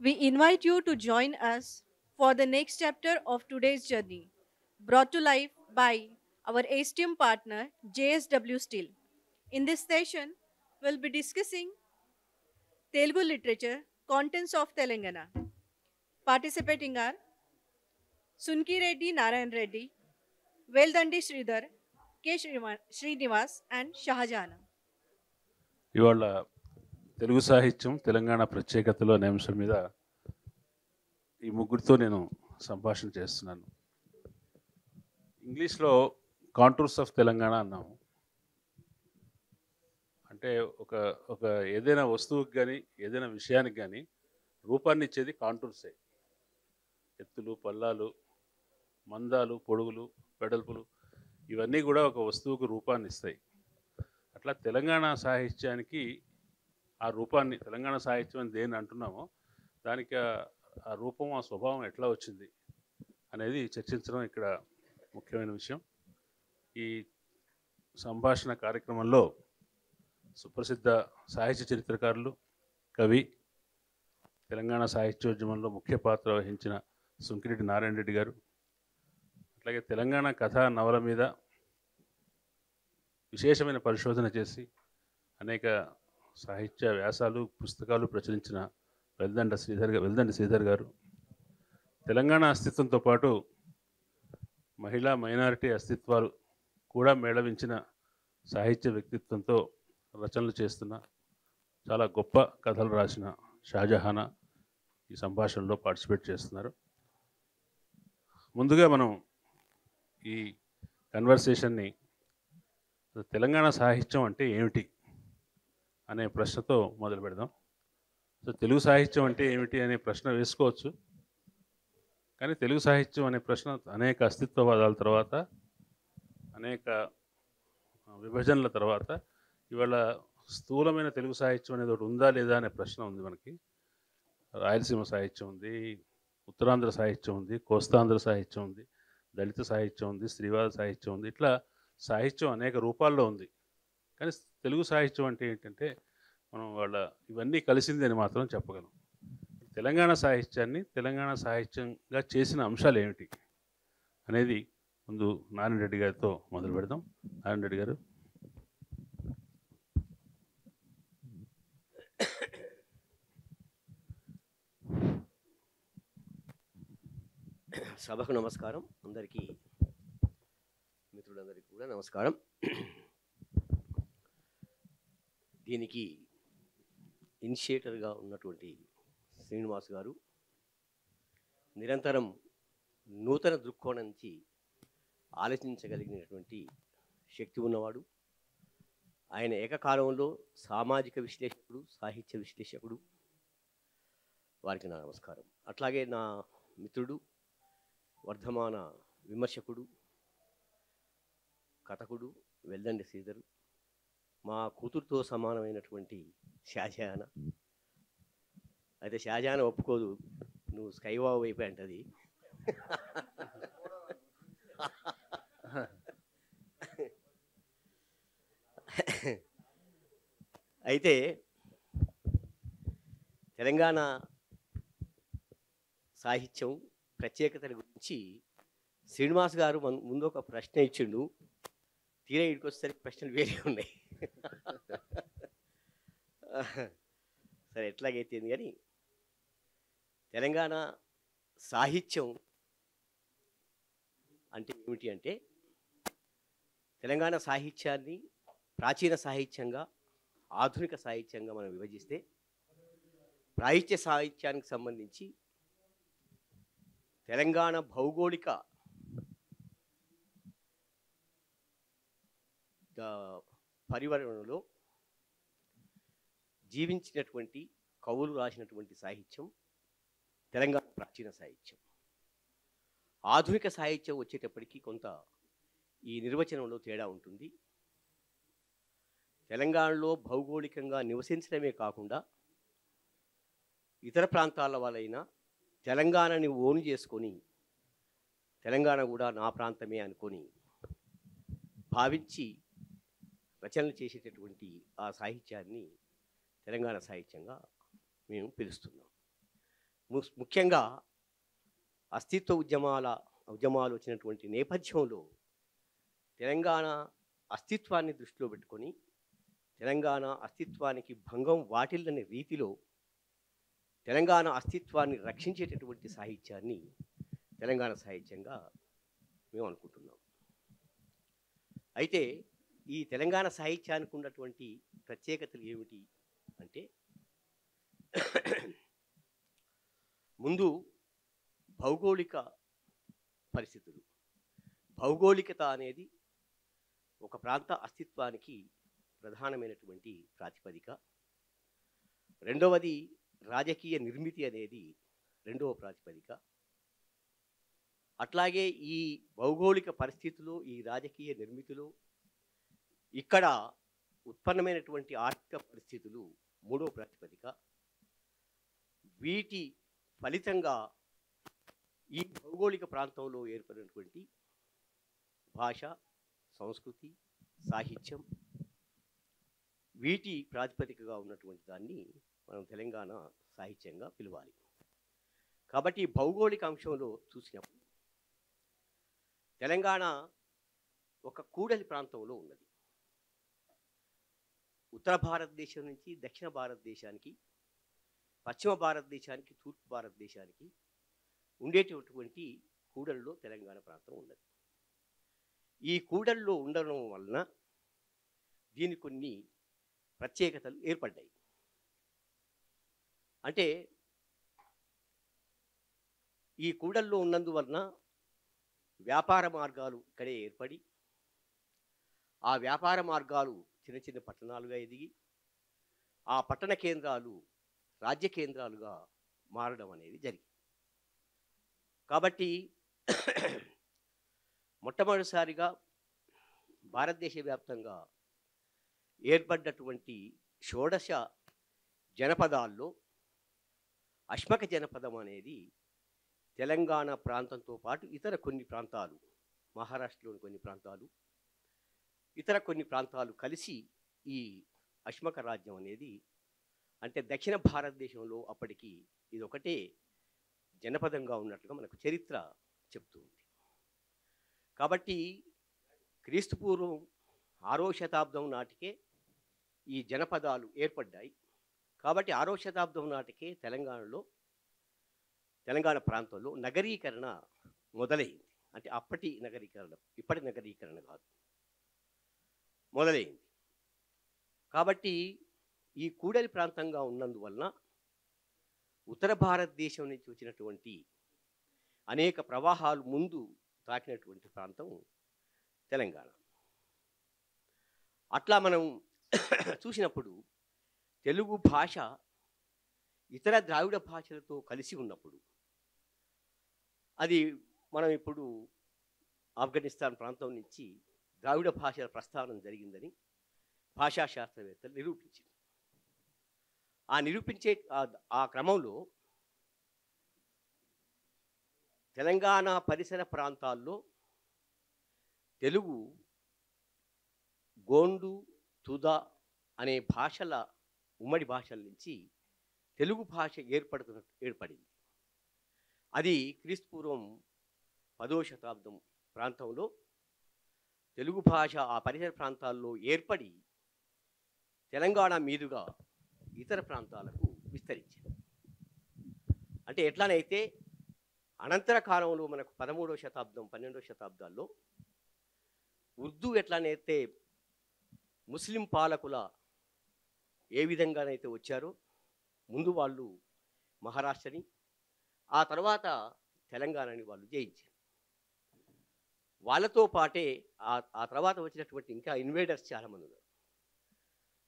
We invite you to join us for the next chapter of today's journey, brought to life by our esteemed partner JSW Steel. In this session, we'll be discussing Telugu literature, contents of Telangana. Participating are Sunki Reddy Narayan Reddy, Veldandi Sridhar, Srinivas, and Shahjahan. ఇవాళ తెలుగు సాహిత్యం తెలంగాణ ప్రత్యేకతలు అనే అంశం మీద ఈ ముగ్గురితో నేను సంభాషణ చేస్తున్నాను. ఇంగ్లీష్లో కాంటూర్స్ ఆఫ్ తెలంగాణ అన్నాము. అంటే ఒక ఒక ఏదైనా వస్తువుకి కానీ ఏదైనా విషయానికి కానీ రూపాన్ని ఇచ్చేది కాంటూర్సే. ఎత్తులు, పల్లాలు, మందాలు, పొడుగులు, వెడల్పులు ఇవన్నీ కూడా ఒక వస్తువుకు రూపాన్ని ఇస్తాయి. అట్లా తెలంగాణ సాహిత్యానికి ఆ రూపాన్ని, తెలంగాణ సాహిత్యం అని దేన్ని అంటున్నామో దానికి ఆ రూపం, ఆ స్వభావం ఎట్లా వచ్చింది అనేది చర్చించడం ఇక్కడ ముఖ్యమైన విషయం. ఈ సంభాషణ కార్యక్రమంలో సుప్రసిద్ధ సాహిత్య చరిత్రకారులు, కవి, తెలంగాణ సాహిత్యోద్యమంలో ముఖ్య పాత్ర వహించిన సుంకిరెడ్డి నారాయణ రెడ్డి గారు, అట్లాగే తెలంగాణ కథా నవల మీద విశేషమైన పరిశోధన చేసి అనేక సాహిత్య వ్యాసాలు, పుస్తకాలు ప్రచురించిన వెల్దండి శ్రీధర్ గారు, తెలంగాణ అస్తిత్వంతో పాటు మహిళా మైనారిటీ అస్తిత్వాలు కూడా మేళవించిన సాహిత్య వ్యక్తిత్వంతో రచనలు చేస్తున్న, చాలా గొప్ప కథలు రాసిన షాజహానా ఈ సంభాషణలో పార్టిసిపేట్ చేస్తున్నారు. ముందుగా మనం ఈ కన్వర్సేషన్ని తెలంగాణ సాహిత్యం అంటే ఏమిటి అనే ప్రశ్నతో మొదలు పెడదాం. సో తెలుగు సాహిత్యం అంటే ఏమిటి అనే ప్రశ్న వేసుకోవచ్చు, కానీ తెలుగు సాహిత్యం అనే ప్రశ్న అనేక అస్తిత్వవాదాల తర్వాత, అనేక విభజనల తర్వాత ఇవాళ స్థూలమైన తెలుగు సాహిత్యం అనేది ఒకటి ఉందా లేదా అనే ప్రశ్న ఉంది. మనకి రాయలసీమ సాహిత్యం ఉంది, ఉత్తరాంధ్ర సాహిత్యం ఉంది, కోస్తాంధ్ర సాహిత్యం ఉంది, దళిత సాహిత్యం ఉంది, స్త్రీవాద సాహిత్యం ఉంది. ఇట్లా సాహిత్యం అనేక రూపాల్లో ఉంది. కానీ తెలుగు సాహిత్యం అంటే ఏంటంటే మనం వాళ్ళ ఇవన్నీ కలిసింది అని మాత్రం చెప్పగలం. తెలంగాణ సాహిత్యాన్ని తెలంగాణ సాహిత్యంగా చేసిన అంశాలు ఏమిటి అనేది ముందు నారాయణ రెడ్డి గారితో మొదలు పెడదాం. నారాయణ రెడ్డి గారు. సభకు నమస్కారం. అందరికీ, మిత్రులందరికీ కూడా నమస్కారం. దీనికి ఇనిషియేటర్గా ఉన్నటువంటి శ్రీనివాస్ గారు నిరంతరం నూతన దృక్కోణం నుంచి ఆలోచించగలిగినటువంటి శక్తి ఉన్నవాడు. ఆయన ఏకకాలంలో సామాజిక విశ్లేషకుడు, సాహిత్య విశ్లేషకుడు. వారికి నా నమస్కారం. అట్లాగే నా మిత్రుడు, వర్ధమాన విమర్శకుడు, కథకుడు వెల్దండి శ్రీధరు, మా కూతురుతో సమానమైనటువంటి షాజహాన. అయితే షాజహాన ఒప్పుకోదు, నువ్వు స్కైవావ్ వైపు అంటది. అయితే తెలంగాణ సాహిత్యం ప్రత్యేకతల గురించి శ్రీనివాస్ గారు ముందు ఒక ప్రశ్న ఇచ్చిండు. తీరా ఇక్కడికి వచ్చేసరికి ప్రశ్నలు వేరే ఉన్నాయి. సరే, ఎట్లాగైతే కానీ తెలంగాణ సాహిత్యం అంటే ఏమిటి అంటే, తెలంగాణ సాహిత్యాన్ని ప్రాచీన సాహిత్యంగా, ఆధునిక సాహిత్యంగా మనం విభజిస్తే, ప్రాచ్య సాహిత్యానికి సంబంధించి తెలంగాణ భౌగోళిక పరివర్తనలో జీవించినటువంటి కవులు రాసినటువంటి సాహిత్యం తెలంగాణ ప్రాచీన సాహిత్యం. ఆధునిక సాహిత్యం వచ్చేటప్పటికీ కొంత ఈ నిర్వచనంలో తేడా ఉంటుంది. తెలంగాణలో భౌగోళికంగా నివసించడమే కాకుండా ఇతర ప్రాంతాల వాళ్ళైనా తెలంగాణని ఓను చేసుకొని, తెలంగాణ కూడా నా ప్రాంతమే అనుకొని భావించి రచనలు చేసేటటువంటి ఆ సాహిత్యాన్ని తెలంగాణ సాహిత్యంగా మేము పిలుస్తున్నాం. ముఖ్యంగా అస్తిత్వ ఉద్యమాలు వచ్చినటువంటి నేపథ్యంలో తెలంగాణ అస్తిత్వాన్ని దృష్టిలో పెట్టుకొని తెలంగాణ అస్తిత్వానికి భంగం వాటిల్లని రీతిలో తెలంగాణ అస్తిత్వాన్ని రక్షించేటటువంటి సాహిత్యాన్ని తెలంగాణ సాహిత్యంగా మేము అనుకుంటున్నాం. అయితే ఈ తెలంగాణ సాహిత్యానికి ఉన్నటువంటి ప్రత్యేకతలు ఏమిటి అంటే, ముందు భౌగోళిక పరిస్థితులు. భౌగోళికత అనేది ఒక ప్రాంత అస్తిత్వానికి ప్రధానమైనటువంటి ప్రాతిపదిక. రెండవది రాజకీయ నిర్మితి అనేది రెండవ ప్రాతిపదిక. అట్లాగే ఈ భౌగోళిక పరిస్థితులు, ఈ రాజకీయ నిర్మితిలో ఇక్కడ ఉత్పన్నమైనటువంటి ఆర్థిక పరిస్థితులు మూడవ ప్రాతిపదిక. వీటి ఫలితంగా ఈ భౌగోళిక ప్రాంతంలో ఏర్పడినటువంటి భాష, సంస్కృతి, సాహిత్యం, వీటి ప్రాతిపదికగా ఉన్నటువంటి దాన్ని మనం తెలంగాణ సాహిత్యంగా పిలవాలి. కాబట్టి భౌగోళిక అంశంలో చూసినప్పుడు తెలంగాణ ఒక కూడలి ప్రాంతంలో ఉన్నది. ఉత్తర భారతదేశం నుంచి దక్షిణ భారతదేశానికి, పశ్చిమ భారతదేశానికి, తూర్పు భారతదేశానికి ఉండేటటువంటి కూడలిలో తెలంగాణ ప్రాంతం ఉన్నది. ఈ కూడలిలో ఉండడం వలన దీని కొన్ని ప్రత్యేకతలు ఏర్పడ్డాయి. అంటే ఈ కూడల్లో ఉన్నందువలన వ్యాపార మార్గాలు ఇక్కడే ఏర్పడి ఆ వ్యాపార మార్గాలు చిన్న చిన్న పట్టణాలుగా ఎదిగి ఆ పట్టణ కేంద్రాలు రాజ్య కేంద్రాలుగా మారడం అనేది జరిగింది. కాబట్టి మొట్టమొదటిసారిగా భారతదేశ వ్యాప్తంగా ఏర్పడ్డటువంటి షోడశ జనపదాల్లో అష్మక జనపదం అనేది తెలంగాణ ప్రాంతంతో పాటు ఇతర కొన్ని ప్రాంతాలు, మహారాష్ట్రలోని కొన్ని ప్రాంతాలు, ఇతర కొన్ని ప్రాంతాలు కలిసి ఈ అష్మక రాజ్యం అనేది, అంటే దక్షిణ భారతదేశంలో అప్పటికి ఇది ఒకటే జనపదంగా ఉన్నట్లుగా మనకు చరిత్ర చెప్తూ ఉంది. కాబట్టి క్రీస్తుపూర్వం 6వ శతాబ్దం నాటికే ఈ జనపదాలు ఏర్పడ్డాయి. కాబట్టి 6వ శతాబ్దం నాటికే తెలంగాణ ప్రాంతంలో నగరీకరణ మొదలైంది. అంటే అప్పటి నగరీకరణ, ఇప్పటి నగరీకరణ కాదు, మొదలైంది. కాబట్టి ఈ కూడలి ప్రాంతంగా ఉన్నందువలన ఉత్తర భారతదేశం నుంచి వచ్చినటువంటి అనేక ప్రవాహాలు ముందు తాకినటువంటి ప్రాంతం తెలంగాణ. అట్లా మనం చూసినప్పుడు తెలుగు భాష ఇతర ద్రావిడ భాషలతో కలిసి ఉన్నప్పుడు, అది మనం ఇప్పుడు ఆఫ్ఘనిస్తాన్ ప్రాంతం నుంచి ద్రావిడ భాషల ప్రస్థానం జరిగిందని భాషా శాస్త్రవేత్తలు నిరూపించారు. ఆ క్రమంలో తెలంగాణ పరిసర ప్రాంతాల్లో తెలుగు గోండు, తుద అనే భాషల ఉమ్మడి భాషల నుంచి తెలుగు భాష ఏర్పడింది. అది క్రీస్తుపూర్వం 10వ శతాబ్దం ప్రాంతంలో తెలుగు భాష ఆ పరిసర ప్రాంతాల్లో ఏర్పడి తెలంగాణ మీదుగా ఇతర ప్రాంతాలకు విస్తరించింది. అంటే ఎట్లానైతే అనంతర కాలంలో మనకు 13వ శతాబ్దం 12వ శతాబ్దాల్లో ఉర్దూ ఎట్లానైతే ముస్లిం పాలకుల ఏ విధంగానైతే వచ్చారో, ముందు వాళ్ళు మహారాష్ట్రని, ఆ తర్వాత తెలంగాణని వాళ్ళు జయించారు. వాళ్ళతో పాటే ఆ తర్వాత వచ్చినటువంటి ఇంకా ఇన్వేడర్స్ చాలామంది ఉన్నారు.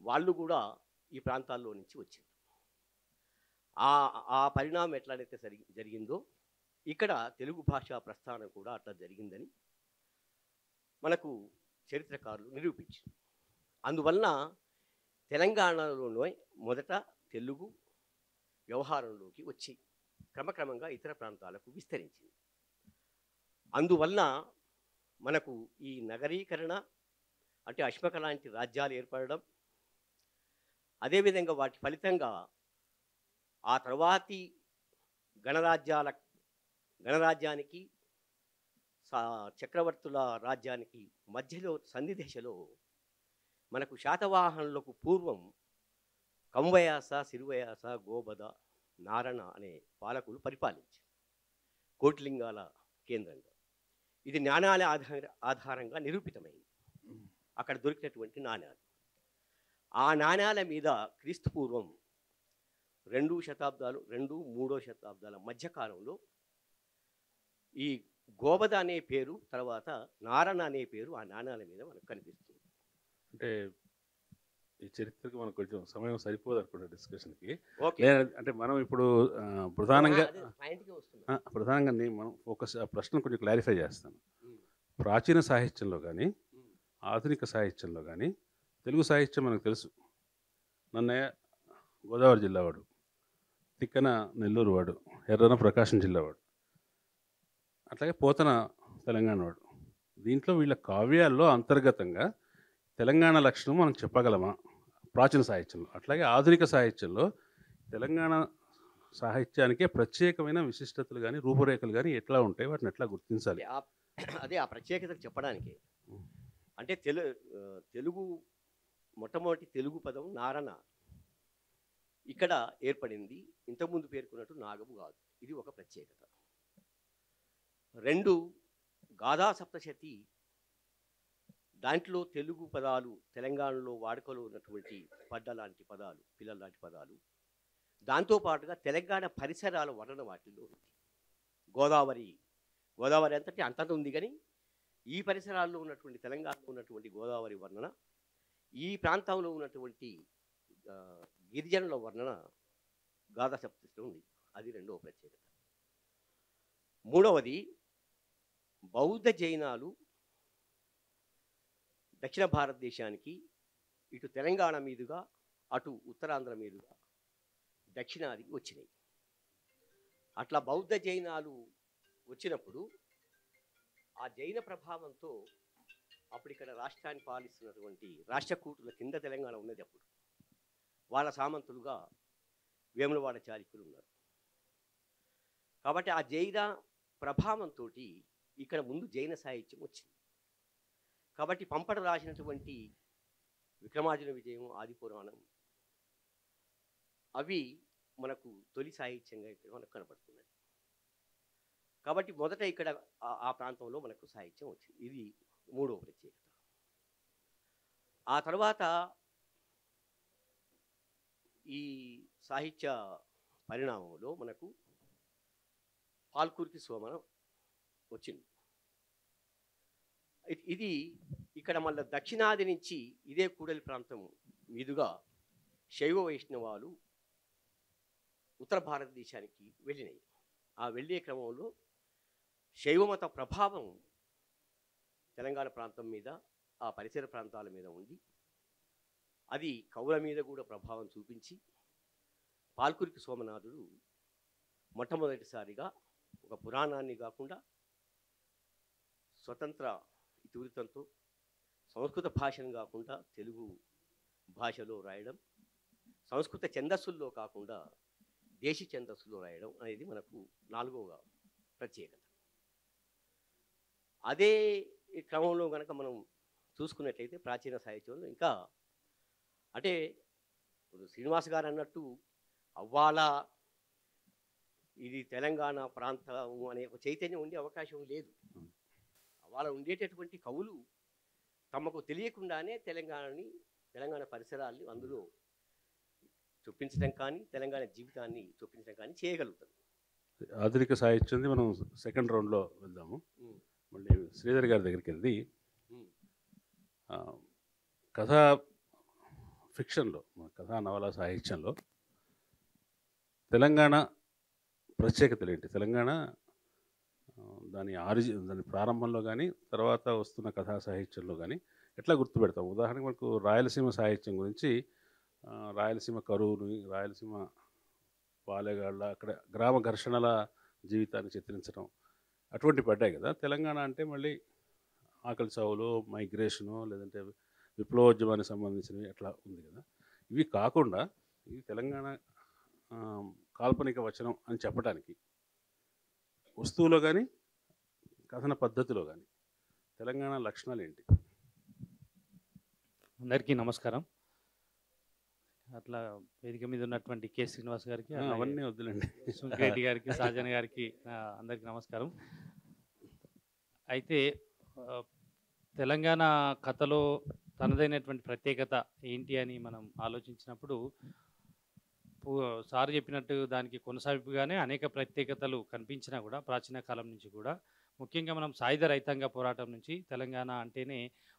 వాళ్ళు కూడా ఈ ప్రాంతాల్లో నుంచి వచ్చారు. ఆ పరిణామం ఎట్లయితే జరిగిందో ఇక్కడ తెలుగు భాషా ప్రస్థానం కూడా అట్లా జరిగిందని మనకు చరిత్రకారులు నిరూపించారు. అందువలన తెలంగాణలోనే మొదట తెలుగు వ్యవహారంలోకి వచ్చి క్రమక్రమంగా ఇతర ప్రాంతాలకు విస్తరించింది. అందువలన మనకు ఈ నగరీకరణ, అంటే అష్మక లాంటి రాజ్యాలు ఏర్పడడం, అదేవిధంగా వాటి ఫలితంగా ఆ తర్వాతి గణరాజ్యాల గణరాజ్యానికి చక్రవర్తుల రాజ్యానికి మధ్యలో సంధి దశలో మనకు శాతవాహనులకు పూర్వం కంవయాస, సిరువయాస, గోబద, నారణ అనే పాలకులు పరిపాలించారు కోటిలింగాల కేంద్రంగా. ఇది నాణ్యాల ఆధారంగా నిరూపితమైంది. అక్కడ దొరికినటువంటి నాణ్యాలు, ఆ నాణ్యాల మీద క్రీస్తు పూర్వం 2 శతాబ్దాలు 2-3 శతాబ్దాల మధ్యకాలంలో ఈ గోబద అనే పేరు, తర్వాత నారణ అనే పేరు ఆ నాణ్యాల మీద మనకు కనిపిస్తుంది. అంటే ఈ చరిత్రకి మనకు కొంచెం సమయం సరిపోదు అనుకుంటా డిస్కషన్కి. ఓకే, అంటే మనం ఇప్పుడు ప్రధానంగా పాయింట్కి వస్తుంది. ప్రధానంగా మనం ఫోకస్ ఆ ప్రశ్న కొంచెం క్లారిఫై చేస్తాను. ప్రాచీన సాహిత్యంలో కానీ ఆధునిక సాహిత్యంలో కానీ తెలుగు సాహిత్యం మనకు తెలుసు. నన్నయ్య గోదావరి జిల్లా వాడు, తిక్కన నెల్లూరు వాడు, ఎర్రన ప్రకాశం జిల్లా వాడు, అట్లాగే పోతన తెలంగాణ వాడు. దీంట్లో వీళ్ళ కావ్యాల్లో అంతర్గతంగా తెలంగాణ లక్షణం మనం చెప్పగలమా ప్రాచీన సాహిత్యంలో? అట్లాగే ఆధునిక సాహిత్యంలో తెలంగాణ సాహిత్యానికే ప్రత్యేకమైన విశిష్టతలు కానీ రూపురేఖలు కానీ ఎట్లా ఉంటాయి, వాటిని ఎట్లా గుర్తించాలి? అదే ఆ ప్రత్యేకతలు చెప్పడానికి. అంటే తెలుగు మొట్టమొదటి తెలుగు పదం నారణ ఇక్కడ ఏర్పడింది. ఇంతకుముందు పేర్కొన్నట్టు నాగము కాదు. ఇది ఒక ప్రత్యేకత. 2, గాథా సప్తశతి, దాంట్లో తెలుగు పదాలు తెలంగాణలో వాడుకలో ఉన్నటువంటి పడ్డ లాంటి పదాలు, పిల్లల లాంటి పదాలు, దాంతోపాటుగా తెలంగాణ పరిసరాల వర్ణన వాటిల్లో ఉంది. గోదావరి అంతటి అంతంత ఉంది, కానీ ఈ పరిసరాల్లో ఉన్నటువంటి తెలంగాణలో ఉన్నటువంటి గోదావరి వర్ణన, ఈ ప్రాంతంలో ఉన్నటువంటి గిరిజనుల వర్ణన గాథా సప్తశతిలో ఉంది. అది 2వ ప్రత్యేకత. 3వది బౌద్ధ జైనాలు దక్షిణ భారతదేశానికి ఇటు తెలంగాణ మీదుగా అటు ఉత్తరాంధ్ర మీదుగా దక్షిణాదికి వచ్చినాయి. అట్లా బౌద్ధ జైనాలు వచ్చినప్పుడు ఆ జైన ప్రభావంతో అప్పుడు ఇక్కడ రాష్ట్రాన్ని పాలిస్తున్నటువంటి రాష్ట్రకూటుల కింద తెలంగాణ ఉన్నది. అప్పుడు వాళ్ళ సామంతులుగా వేములవాడ చాళుక్యులు ఉన్నారు. కాబట్టి ఆ జైన ప్రభావంతో ఇక్కడ ముందు జైన సాహిత్యం వచ్చింది. కాబట్టి పంపట రాసినటువంటి విక్రమార్జున విజయం, ఆదిపురాణం అవి మనకు తొలి సాహిత్యంగా ఇక్కడ మనకు కనపడుతున్నాయి. కాబట్టి మొదట ఇక్కడ ఆ ప్రాంతంలో మనకు సాహిత్యం వచ్చింది. ఇది 3వ ప్రత్యేకత. ఆ తర్వాత ఈ సాహిత్య పరిణామంలో మనకు పాల్కురికి సోమనం వచ్చింది. ఇది ఇక్కడ మళ్ళీ దక్షిణాది నుంచి ఇదే కూడలి ప్రాంతం మీదుగా శైవ వైష్ణవాలు ఉత్తర భారతదేశానికి వెళ్ళినాయి. ఆ వెళ్ళే క్రమంలో శైవమత ప్రభావం తెలంగాణ ప్రాంతం మీద, ఆ పరిసర ప్రాంతాల మీద ఉంది. అది కవుల మీద కూడా ప్రభావం చూపించి పాల్కురికి సోమనాథుడు మొట్టమొదటిసారిగా ఒక పురాణాన్ని కాకుండా స్వతంత్ర ఇతివృత్తంతో సంస్కృత భాషను కాకుండా తెలుగు భాషలో రాయడం, సంస్కృత ఛందస్సుల్లో కాకుండా దేశీ ఛందస్సులో రాయడం అనేది మనకు 4వ ప్రత్యేకత. అదే క్రమంలో కనుక మనం చూసుకున్నట్లయితే ప్రాచీన సాహిత్యంలో ఇంకా అంటే శ్రీనివాస్ గారు అన్నట్టు అవ్వాల ఇది తెలంగాణ ప్రాంతం అనే ఒక చైతన్యం ఉండే అవకాశం లేదు. అవ్వాల ఉండేటటువంటి కవులు తమకు తెలియకుండానే తెలంగాణ పరిసరాల్ని అందులో చూపించడం కానీ, తెలంగాణ జీవితాన్ని చూపించడం కానీ చేయగలుగుతారు. ఆధునిక సాహిత్యాన్ని మనం సెకండ్ రౌండ్లో వెళ్దాము. మళ్ళీ శ్రీధర్ గారి దగ్గరికి వెళ్ళి కథా ఫిక్షన్లో, కథా నవల సాహిత్యంలో తెలంగాణ ప్రత్యేకతలు ఏంటి? తెలంగాణ దాని ప్రారంభంలో కానీ తర్వాత వస్తున్న కథా సాహిత్యంలో కానీ ఎట్లా గుర్తుపెడతాం? ఉదాహరణకు మనకు రాయలసీమ సాహిత్యం గురించి రాయలసీమ కరువుని, రాయలసీమ పాలెగాళ్ళ అక్కడ గ్రామ ఘర్షణల జీవితాన్ని చిత్రించడం అటువంటి పడ్డాయి కదా. తెలంగాణ అంటే మళ్ళీ ఆకలి చావులు, మైగ్రేషను, లేదంటే విప్లవోద్యమానికి సంబంధించినవి అట్లా ఉంది కదా. ఇవి కాకుండా ఇది తెలంగాణ కాల్పనిక వచనం అని చెప్పడానికి వస్తువులో కానీ కథన పద్ధతిలో కానీ తెలంగాణ లక్షణాలు ఏంటి? అందరికీ నమస్కారం. అట్లా వేదిక మీద ఉన్నటువంటి కె శ్రీనివాస్ గారికి, అవన్నీ వద్దులండి, సుంకిరెడ్డి గారికి, సాజన్ గారికి అందరికీ నమస్కారం. అయితే తెలంగాణ కథలో తనదైనటువంటి ప్రత్యేకత ఏంటి అని మనం ఆలోచించినప్పుడు సార్ చెప్పినట్టు దానికి కొనసాగింపుగానే అనేక ప్రత్యేకతలు కనిపించినా కూడా ప్రాచీన కాలం నుంచి కూడా, ముఖ్యంగా మనం సాయుధ రైతాంగ పోరాటం నుంచి తెలంగాణ అంటేనే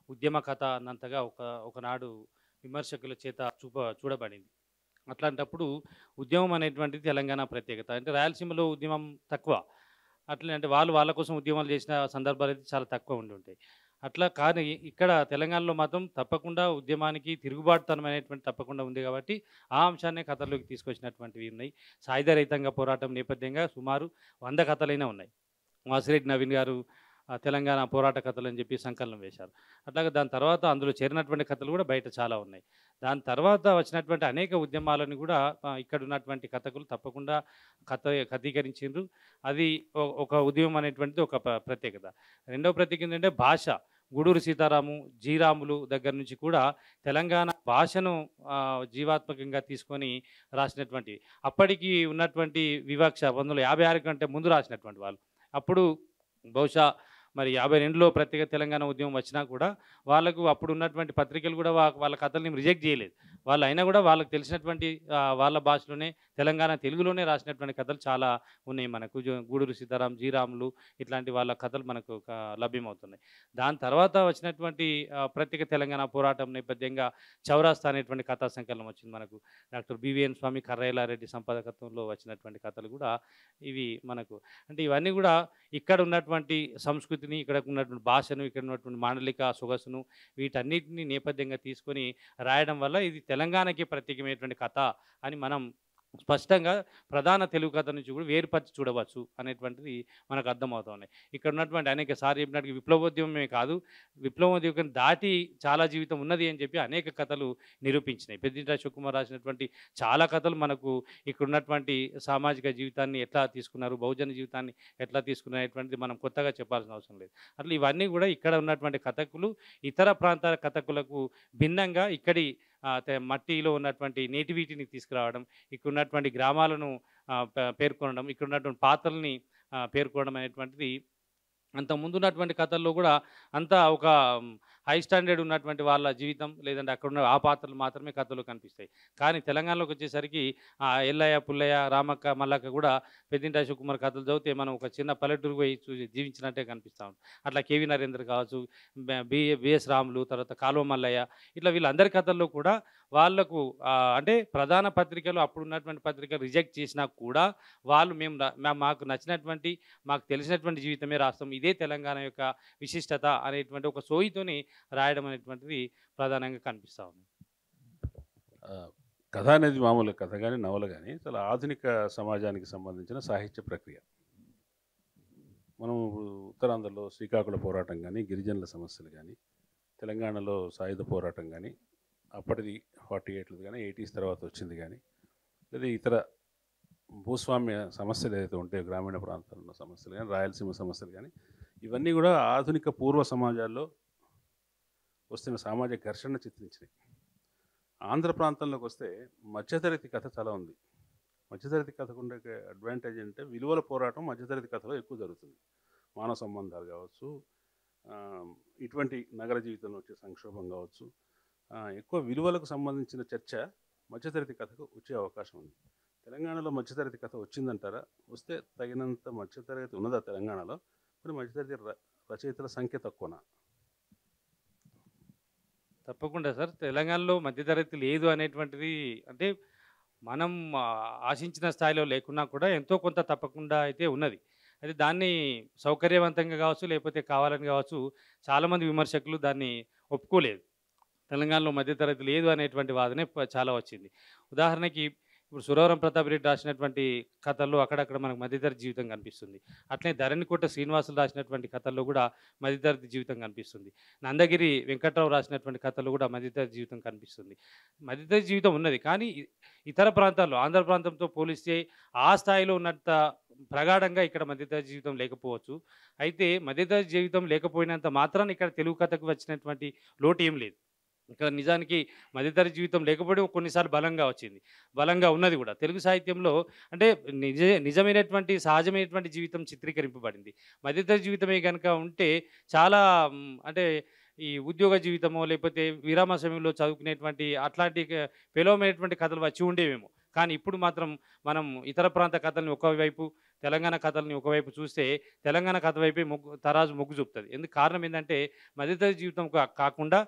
ఉద్యమ కథ అన్నంతగా ఒకనాడు విమర్శకుల చేత చూడబడింది. అట్లాంటప్పుడు ఉద్యమం అనేటువంటిది తెలంగాణ ప్రత్యేకత. అంటే రాయలసీమలో ఉద్యమం తక్కువ, అట్లనే అంటే వాళ్ళ కోసం ఉద్యమాలు చేసిన సందర్భాలు అయితే చాలా తక్కువ ఉండి ఉంటాయి. అట్లా కానీ ఇక్కడ తెలంగాణలో మాత్రం తప్పకుండా ఉద్యమానికి తిరుగుబాటుతనం అనేటువంటి తప్పకుండా ఉంది కాబట్టి ఆ అంశాన్ని కథల్లోకి తీసుకొచ్చినటువంటివి ఉన్నాయి. సాయుధ రైతాంగ పోరాటం నేపథ్యంగా సుమారు 100 కథలైనా ఉన్నాయి. వాసిరెడ్డి నవీన్ గారు తెలంగాణ పోరాట కథలు అని చెప్పి సంకలనం వేశారు. అట్లాగే దాని తర్వాత అందులో చేరినటువంటి కథలు కూడా బయట చాలా ఉన్నాయి. దాని తర్వాత వచ్చినటువంటి అనేక ఉద్యమాలను కూడా ఇక్కడ ఉన్నటువంటి కథకులు తప్పకుండా కథీకరించారు. అది ఒక ఉద్యమం అనేటువంటిది ఒక ప్రత్యేకత. రెండవ ప్రత్యేకత ఏంటంటే భాష. గూడూరు సీతారాము, జీరాములు దగ్గర నుంచి కూడా తెలంగాణ భాషను జీవాత్మకంగా తీసుకొని రాసినటువంటి, అప్పటికి ఉన్నటువంటి వివక్ష 1956 కంటే ముందు రాసినటువంటి వాళ్ళు. అప్పుడు బహుశా మరి 52లో ప్రత్యేక తెలంగాణ ఉద్యమం వచ్చినా కూడా వాళ్ళకు అప్పుడు ఉన్నటువంటి పత్రికలు కూడా వాళ్ళ కథల్ని రిజెక్ట్ చేయలేదు. వాళ్ళు అయినా కూడా వాళ్ళకి తెలిసినటువంటి వాళ్ళ భాషలోనే తెలంగాణ తెలుగులోనే రాసినటువంటి కథలు చాలా ఉన్నాయి మనకు. గూడూరు సీతారాం, జీరాములు ఇట్లాంటి వాళ్ళ కథలు మనకు లభ్యమవుతున్నాయి. దాని తర్వాత వచ్చినటువంటి ప్రత్యేక తెలంగాణ పోరాటం నేపథ్యంగా చౌరాస్తా అనేటువంటి కథా సంకలనం వచ్చింది మనకు. డాక్టర్ బివిఎన్ స్వామి, కర్రైలారెడ్డి సంపాదకత్వంలో వచ్చినటువంటి కథలు కూడా ఇవి మనకు. అంటే ఇవన్నీ కూడా ఇక్కడ ఉన్నటువంటి సంస్కృతిని, ఇక్కడ ఉన్నటువంటి భాషను, ఇక్కడ ఉన్నటువంటి మాండలిక సొగసును వీటన్నిటిని నేపథ్యంగా తీసుకొని రాయడం వల్ల ఇది తెలంగాణకి ప్రత్యేకమైనటువంటి కథ అని మనం స్పష్టంగా ప్రధాన తెలుగు కథ నుంచి కూడా వేరుపరిచి చూడవచ్చు అనేటువంటిది మనకు అర్థమవుతున్నాయి. ఇక్కడ ఉన్నటువంటి అనేక సార్లు చెప్పినట్టు విప్లవోద్యమమే కాదు, విప్లవోద్యమం దాటి చాలా జీవితం ఉన్నది అని చెప్పి అనేక కథలు నిరూపించినాయి. పెద్దింటి అశోక్ కుమార్ రాసినటువంటి చాలా కథలు మనకు ఇక్కడ ఉన్నటువంటి సామాజిక జీవితాన్ని ఎట్లా తీసుకున్నారు, బహుజన జీవితాన్ని ఎట్లా తీసుకున్నటువంటిది మనం కొత్తగా చెప్పాల్సిన అవసరం లేదు. అట్లా ఇవన్నీ కూడా ఇక్కడ ఉన్నటువంటి కథకులు ఇతర ప్రాంతాల కథకులకు భిన్నంగా ఇక్కడి మట్టిలో ఉన్నటువంటి నేటివిటీని తీసుకురావడం, ఇక్కడ ఉన్నటువంటి గ్రామాలను పేర్కొనడం, ఇక్కడ ఉన్నటువంటి పాత్రల్ని పేర్కొనడం అనేటువంటిది అంత ముందున్నటువంటి కథల్లో కూడా అంతా ఒక హై స్టాండర్డ్ ఉన్నటువంటి వాళ్ళ జీవితం, లేదంటే అక్కడ ఉన్న ఆ పాత్రలు మాత్రమే కథలో కనిపిస్తాయి. కానీ తెలంగాణలోకి వచ్చేసరికి ఎల్లయ్య, పుల్లయ్య, రామక్క, మల్లక్క కూడా పెద్దింటి అశోక్ కుమార్ కథలు చదివితే మనం ఒక చిన్న పల్లెటూరు పోయి జీవించినట్టే కనిపిస్తూ ఉంటాం. అట్లా కేవీ నరేంద్ర కావచ్చు, బిఎస్ రాములు, తర్వాత కాలువ మల్లయ్య, ఇట్లా వీళ్ళందరి కథల్లో కూడా వాళ్లకు అంటే ప్రధాన పత్రికలు అప్పుడు ఉన్నటువంటి పత్రికలు రిజెక్ట్ చేసినా కూడా వాళ్ళు మాకు నచ్చినటువంటి, మాకు తెలిసినటువంటి జీవితమే రాస్తాం, ఇదే తెలంగాణ యొక్క విశిష్టత అనేటువంటి ఒక సోయితోని రాయడం అనేటువంటిది ప్రధానంగా కనిపిస్తూ ఉంది. కథ అనేది మామూలు కథ కానీ నవల కానీ చాలా ఆధునిక సమాజానికి సంబంధించిన సాహిత్య ప్రక్రియ. మనం ఉత్తరాంధ్రలో శ్రీకాకుళ పోరాటం కానీ, గిరిజనుల సమస్యలు కానీ, తెలంగాణలో సాయుధ పోరాటం కానీ, అప్పటిది 48 కానీ 80s తర్వాత వచ్చింది కానీ, లేదా ఇతర భూస్వామ్య సమస్యలు ఏదైతే ఉంటాయో గ్రామీణ ప్రాంతాల్లో ఉన్న సమస్యలు కానీ, రాయలసీమ సమస్యలు కానీ, ఇవన్నీ కూడా ఆధునిక పూర్వ సమాజాల్లో వస్తున్న సామాజిక ఘర్షణ చిత్రించినాయి. ఆంధ్ర ప్రాంతంలోకి వస్తే మధ్యతరగతి కథ చాలా ఉంది. మధ్యతరగతి కథకు ఉండే అడ్వాంటేజ్ అంటే విలువల పోరాటం మధ్యతరగతి కథలో ఎక్కువ జరుగుతుంది. మానవ సంబంధాలు కావచ్చు, ఇటువంటి నగర జీవితంలో వచ్చే సంక్షోభం కావచ్చు, ఎక్కువ విలువలకు సంబంధించిన చర్చ మధ్యతరగతి కథకు వచ్చే అవకాశం ఉంది. తెలంగాణలో మధ్యతరగతి కథ వచ్చిందంటారా? వస్తే తగినంత మధ్యతరగతి ఉన్నదా తెలంగాణలో? మరి మధ్యతరగతి రచయితల సంఖ్య తక్కువనా? తప్పకుండా సార్, తెలంగాణలో మధ్యతరగతి లేదు అనేటువంటిది అంటే మనం ఆశించిన స్థాయిలో లేకున్నా కూడా ఎంతో కొంత తప్పకుండా అయితే ఉన్నది. అయితే దాన్ని సౌకర్యవంతంగా కావచ్చు, లేకపోతే కావాలని కావచ్చు, చాలామంది విమర్శకులు దాన్ని ఒప్పుకోలేదు. తెలంగాణలో మధ్యతరగతి లేదు అనేటువంటి వాదనే చాలా వచ్చింది. ఉదాహరణకి ఇప్పుడు సురవరం ప్రతాప్ రెడ్డి రాసినటువంటి కథల్లో అక్కడక్కడ మనకు మధ్యతరగతి జీవితం కనిపిస్తుంది. అట్లనే ధరణికోట శ్రీనివాసులు రాసినటువంటి కథల్లో కూడా మధ్యతరగతి జీవితం కనిపిస్తుంది. నందగిరి వెంకట్రావు రాసినటువంటి కథల్లో కూడా మధ్యతరగతి జీవితం కనిపిస్తుంది. మధ్యతరగతి జీవితం ఉన్నది, కానీ ఇతర ప్రాంతాల్లో ఆంధ్ర ప్రాంతంతో పోలిస్తే ఆ స్థాయిలో ఉన్నంత ప్రగాఢంగా ఇక్కడ మధ్యతరగతి జీవితం లేకపోవచ్చు. అయితే మధ్యతరగతి జీవితం లేకపోయినంత మాత్రాన ఇక్కడ తెలుగు కథకు వచ్చినటువంటి లోటు ఏం లేదు. ఇక్కడ నిజానికి మధ్యతరగతి జీవితం లేకపోవడం కొన్నిసార్లు బలంగా వచ్చింది. బలంగా ఉన్నది గూడా. తెలుగు సాహిత్యంలో అంటే నిజమైనటువంటి సహజమైనటువంటి జీవితం చిత్రీకరింపబడింది. మధ్యతరగతి జీవితమే గనుక ఉంటే చాలా అంటే ఈ ఉద్యోగ జీవితమో లేకపోతే విరామ సమయంలో చదువుకునేటువంటి అట్లాంటి పేలవమైనటువంటి కథలు వచ్చి ఉండేవేమో. కానీ ఇప్పుడు మాత్రం మనం ఇతర ప్రాంత కథల్ని ఒకవైపు, తెలంగాణ కథల్ని ఒకవైపు చూస్తే తెలంగాణ కథ వైపే తరాజు మొగ్గు చూపుతది. కారణం ఏందంటే మధ్యతరగతి జీవితం కాకుండా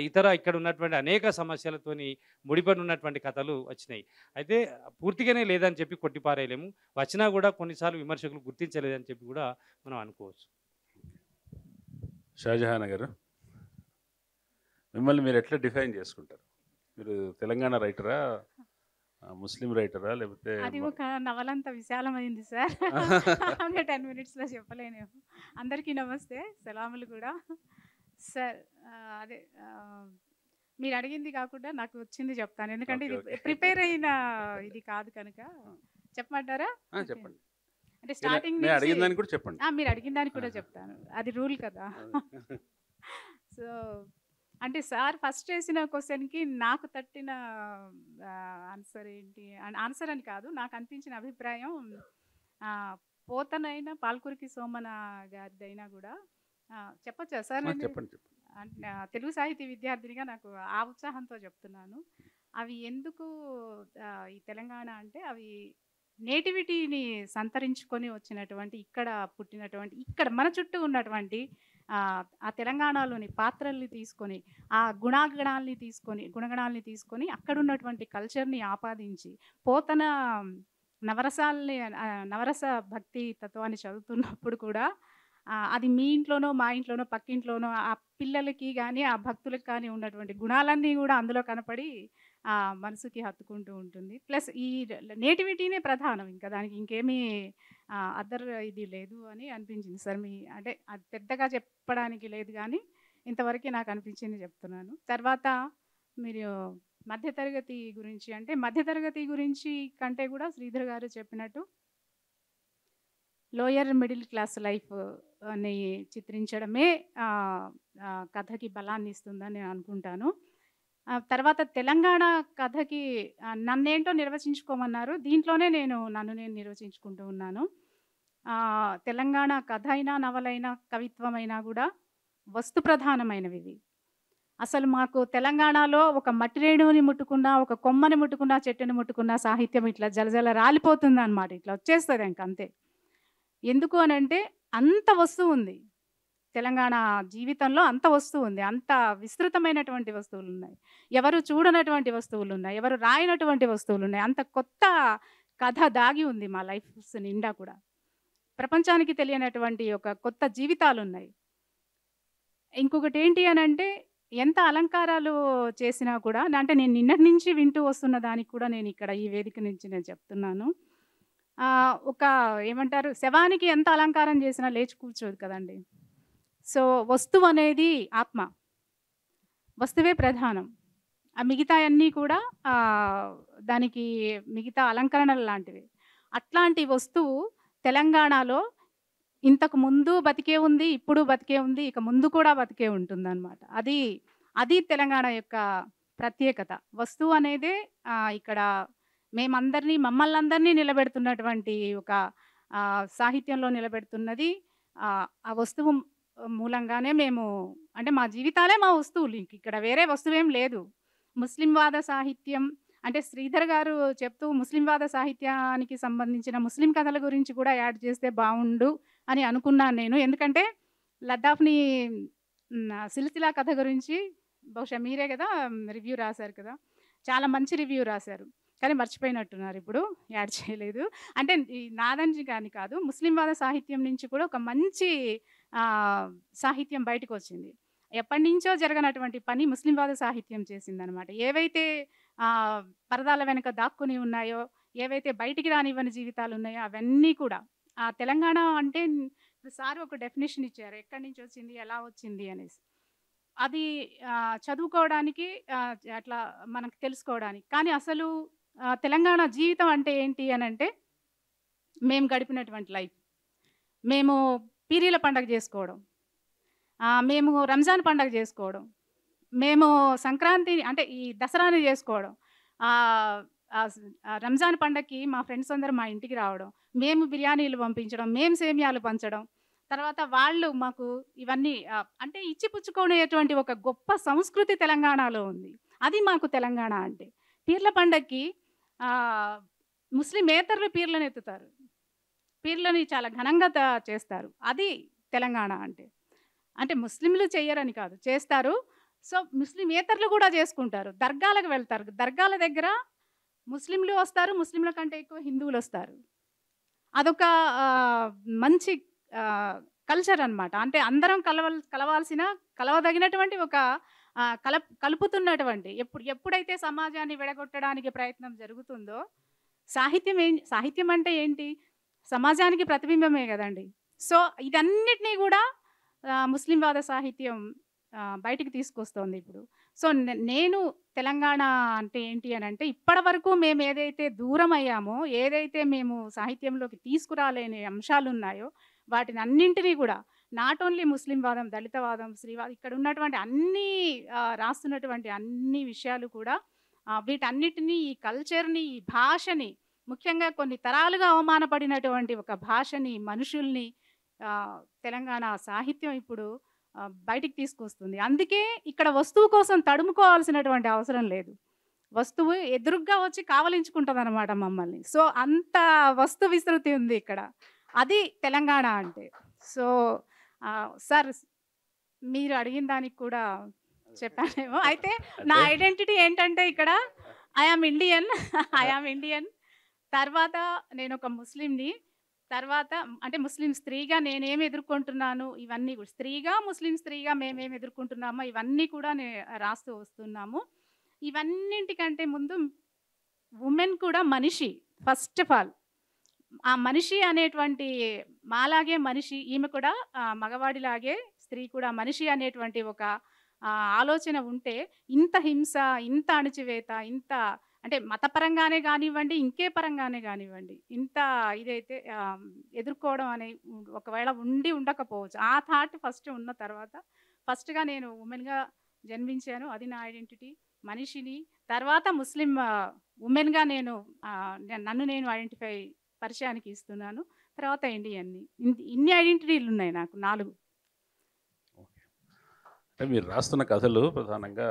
ఇతర ఇక్కడ ఉన్నటువంటి అనేక సమస్యలతోని ముడిపడి ఉన్నటువంటి కథలు వచ్చినాయి. అయితే పూర్తిగానే లేదని చెప్పి కొట్టిపారేయలేము. వచ్చినా కూడా కొన్నిసార్లు విమర్శకులు గుర్తించలేదని చెప్పి కూడా మనం అనుకోవచ్చు. షాజహాన్ గారు, మిమ్మల్ని మీరు ఎట్లా డిఫైన్ చేసుకుంటారు? మీరు తెలంగాణ రైటరా, ముస్లిం రైటరా, లేకపోతే అది ఒక నవలంత విశాలమైంది సార్. ఒక 10 minutesలో చెప్పలేను. అందరికీ నమస్తే, సలాములు కూడా సార్. అదే మీరు అడిగింది కాకుండా నాకు వచ్చింది చెప్తాను, ఎందుకంటే ఇది ప్రిపేర్ అయిన ఇది కాదు కనుక. చెప్పమంటారా? చెప్పండి. అంటే స్టార్టింగ్ అడిగిన దానికి కూడా చెప్పండి. మీరు అడిగిన దానికి కూడా చెప్తాను, అది రూల్ కదా. సో అంటే సార్ ఫస్ట్ చేసిన క్వశ్చన్కి నాకు తట్టిన ఆన్సర్ ఏంటి, ఆన్సర్ అని కాదు, నాకు అనిపించిన అభిప్రాయం పోతనైనా పాల్కురికి సోమన గారిదైనా కూడా చెప్పచ్చా సార్? చెప్పండి. తెలుగు సాహితీ విద్యార్థినిగా నాకు ఆ ఉత్సాహంతో చెప్తున్నాను. అవి ఎందుకు ఈ తెలంగాణ అంటే అవి నేటివిటీని సంతరించుకొని వచ్చినటువంటి, ఇక్కడ పుట్టినటువంటి, ఇక్కడ మన చుట్టూ ఉన్నటువంటి ఆ తెలంగాణలోని పాత్రల్ని తీసుకొని, ఆ గుణగణాలని తీసుకొని అక్కడ ఉన్నటువంటి కల్చర్ని ఆపాదించి పోతన నవరస భక్తి తత్వాన్ని చదువుతున్నప్పుడు కూడా అది మీ ఇంట్లోనో మా ఇంట్లోనో పక్కింట్లోనో ఆ పిల్లలకి కానీ ఆ భక్తులకు కానీ ఉన్నటువంటి గుణాలన్నీ కూడా అందులో కనపడి మనసుకి హత్తుకుంటూ ఉంటుంది. ప్లస్ ఈ నేటివిటీనే ప్రధానం, ఇంకా దానికి ఇంకేమీ అదర్ ఇది లేదు అని అనిపించింది సార్. అంటే అది పెద్దగా చెప్పడానికి లేదు కానీ ఇంతవరకు నాకు అనిపించింది చెప్తున్నాను. తర్వాత మీరు మధ్యతరగతి గురించి అంటే మధ్యతరగతి గురించి కంటే కూడా శ్రీధర్ గారు చెప్పినట్టు లోయర్ మిడిల్ క్లాస్ లైఫ్ అని చిత్రించడమే కథకి బలాన్ని ఇస్తుందని నేను అనుకుంటాను. తర్వాత తెలంగాణ కథకి నన్నేంటో నిర్వచించుకోమన్నారు, దీంట్లోనే నన్ను నేను నిర్వచించుకుంటూ ఉన్నాను. తెలంగాణ కథ అయినా నవలైనా కవిత్వమైనా కూడా వస్తు ప్రధానమైనవి ఇవి. అసలు మాకు తెలంగాణలో ఒక మట్టి రేణువుని ముట్టుకున్నా, ఒక కొమ్మని ముట్టుకున్నా, చెట్టుని ముట్టుకున్నా సాహిత్యం ఇట్లా జలజల రాలిపోతుంది అన్నమాట, ఇట్లా వచ్చేస్తుంది ఇంకంతే. ఎందుకు అని అంటే అంత వస్తువు ఉంది తెలంగాణ జీవితంలో, అంత వస్తువు ఉంది, అంత విస్తృతమైనటువంటి వస్తువులు ఉన్నాయి, ఎవరు చూడనటువంటి వస్తువులు ఉన్నాయి, ఎవరు రాయనటువంటి వస్తువులు ఉన్నాయి, అంత కొత్త కథ దాగి ఉంది మా లైఫ్స్ నిండా కూడా. ప్రపంచానికి తెలియనటువంటి ఒక కొత్త జీవితాలు ఉన్నాయి. ఇంకొకటి ఏంటి అని అంటే ఎంత అలంకారాలు చేసినా కూడా, అంటే నేను నిన్నటి నుంచి వింటూ వస్తున్న దానికి కూడా నేను ఇక్కడ ఈ వేదిక నుంచి నేను చెప్తున్నాను. ఒక ఏమంటారు, శవానికి ఎంత అలంకారం చేసినా లేచి కూర్చోదు కదండి. సో వస్తువు అనేది ఆత్మ, వస్తువే ప్రధానం. ఆ మిగతా అన్నీ కూడా దానికి మిగతా అలంకరణలు లాంటివి. అట్లాంటి వస్తువు తెలంగాణలో ఇంతకు ముందు బతికే ఉంది, ఇప్పుడు బతికే ఉంది, ఇక ముందు కూడా బతికే ఉంటుంది అన్నమాట. అది తెలంగాణ యొక్క ప్రత్యేకత. వస్తువు అనేదే ఇక్కడ మమ్మల్ని అందరినీ నిలబెడుతున్నటువంటి ఒక సాహిత్యంలో నిలబెడుతున్నది ఆ వస్తువు మూలంగానే మేము, అంటే మా జీవితాలే మా వస్తువులు, ఇక్కడ వేరే వస్తువేం లేదు. ముస్లింవాద సాహిత్యం అంటే శ్రీధర్ గారు చెప్తూ ముస్లింవాద సాహిత్యానికి సంబంధించిన ముస్లిం కథల గురించి కూడా యాడ్ చేస్తే బాగుండు అని అనుకున్నాను నేను. ఎందుకంటే లద్దాఫ్ని సిల్సిలా కథ గురించి బహుశా మీరే కదా రివ్యూ రాశారు కదా, చాలా మంచి రివ్యూ రాశారు, కానీ మర్చిపోయినట్టున్నారు, ఇప్పుడు యాడ్ చేయలేదు. అంటే నాదని కానీ కాదు, ముస్లింవాద సాహిత్యం నుంచి కూడా ఒక మంచి సాహిత్యం బయటకు వచ్చింది. ఎప్పటి నుంచో జరగనటువంటి పని ముస్లింవాద సాహిత్యం చేసిందనమాట. ఏవైతే పరదాల వెనుక దాక్కుని ఉన్నాయో, ఏవైతే బయటికి రానివ్వని జీవితాలు ఉన్నాయో అవన్నీ కూడా తెలంగాణ అంటే సార్ ఒక డెఫినేషన్ ఇచ్చారు, ఎక్కడి నుంచి వచ్చింది, ఎలా వచ్చింది అనేసి. అది చదువుకోవడానికి అట్లా మనకు తెలుసుకోవడానికి. కానీ అసలు తెలంగాణ జీవితం అంటే ఏంటి అని అంటే మేము గడిపినటువంటి లైఫ్. మేము పీరీల పండగ చేసుకోవడం, మేము రంజాన్ పండగ చేసుకోవడం, మేము సంక్రాంతి అంటే ఈ దసరాని చేసుకోవడం, రంజాన్ పండగకి మా ఫ్రెండ్స్ అందరూ మా ఇంటికి రావడం, మేము బిర్యానీలు పంపించడం, మేము సేమియాలు పంచడం, తర్వాత వాళ్ళు మాకు ఇవన్నీ అంటే ఇచ్చి పుచ్చుకునేటువంటి ఒక గొప్ప సంస్కృతి తెలంగాణలో ఉంది. అది మాకు తెలంగాణ అంటే. పీర్ల పండగకి ముస్లిమేతరులు పీర్లను ఎత్తుతారు, పీర్లని చాలా ఘనంగా చేస్తారు. అది తెలంగాణ అంటే. అంటే ముస్లింలు చెయ్యరని కాదు, చేస్తారు. సో ముస్లిమేతరులు కూడా చేసుకుంటారు, దర్గాలకు వెళ్తారు. దర్గాల దగ్గర ముస్లింలు వస్తారు, ముస్లింల కంటే ఎక్కువ హిందువులు వస్తారు. అదొక మంచి కల్చర్ అనమాట. అంటే అందరం కలవాల్సిన కలవదగినటువంటి ఒక కలుపుతున్నటువంటి ఎప్పుడైతే సమాజాన్ని విడగొట్టడానికి ప్రయత్నం జరుగుతుందో, సాహిత్యం అంటే ఏంటి? సమాజానికి ప్రతిబింబమే కదండి. సో ఇదన్నిటినీ కూడా ముస్లింవాద సాహిత్యం బయటికి తీసుకొస్తోంది ఇప్పుడు. సో నేను తెలంగాణ అంటే ఏంటి అని అంటే, ఇప్పటి వరకు మేము ఏదైతే దూరం అయ్యామో, ఏదైతే మేము సాహిత్యంలోకి తీసుకురాలేని అంశాలు ఉన్నాయో, వాటిని అన్నింటినీ కూడా నాట్ ఓన్లీ ముస్లింవాదం, దళితవాదం, స్త్రీవాదం, ఇక్కడ ఉన్నటువంటి అన్నీ రాస్తున్నటువంటి అన్ని విషయాలు కూడా వీటన్నిటినీ, ఈ కల్చర్ని, ఈ భాషని, ముఖ్యంగా కొన్ని తరాలుగా అవమానపడినటువంటి ఒక భాషని, మనుషుల్ని తెలంగాణ సాహిత్యం ఇప్పుడు బయటికి తీసుకొస్తుంది. అందుకే ఇక్కడ వస్తువు కోసం తడుముకోవాల్సినటువంటి అవసరం లేదు. వస్తువు ఎదురుగ్గా వచ్చి కావలించుకుంటుంది అనమాట మమ్మల్ని. సో అంత వస్తు విస్తృతి ఉంది ఇక్కడ. అది తెలంగాణ అంటే. సో సార్, మీరు అడిగిన దానికి కూడా చెప్పానేమో. అయితే నా ఐడెంటిటీ ఏంటంటే ఇక్కడ ఐ ఆమ్ ఇండియన్. తర్వాత నేను ఒక ముస్లింని. తర్వాత అంటే ముస్లిం స్త్రీగా నేనేమి ఎదుర్కొంటున్నాను, ఇవన్నీ కూడా ముస్లిం స్త్రీగా మేమేమి ఎదుర్కొంటున్నామో ఇవన్నీ కూడా రాస్తూ వస్తున్నాము. ఇవన్నింటికంటే ముందు ఉమెన్ కూడా మనిషి. ఫస్ట్ ఆఫ్ ఆల్ ఆ మనిషి అనేటువంటి, మాలాగే మనిషి, ఈమె కూడా మగవాడిలాగే స్త్రీ కూడా మనిషి అనేటువంటి ఒక ఆలోచన ఉంటే ఇంత హింస, ఇంత అణచివేత, ఇంత అంటే మతపరంగానే కానివ్వండి, ఇంకే పరంగానే కానివ్వండి, ఇంత ఇదైతే ఎదుర్కోవడం అనే ఒకవేళ ఉండకపోవచ్చు. ఆ థాట్ ఫస్ట్ ఉన్న తర్వాత, ఫస్ట్గా నేను ఉమెన్గా జన్మించాను, అది నా ఐడెంటిటీ, మనిషిని. తర్వాత ముస్లిం ఉమెన్గా నన్ను నేను ఐడెంటిఫై పరిచయానికి ఇస్తున్నాను. తర్వాత ఇండియన్ని. ఇన్ని ఐడెంటిటీలు ఉన్నాయి నాకు, 4. అంటే మీరు రాస్తున్న కథలు ప్రధానంగా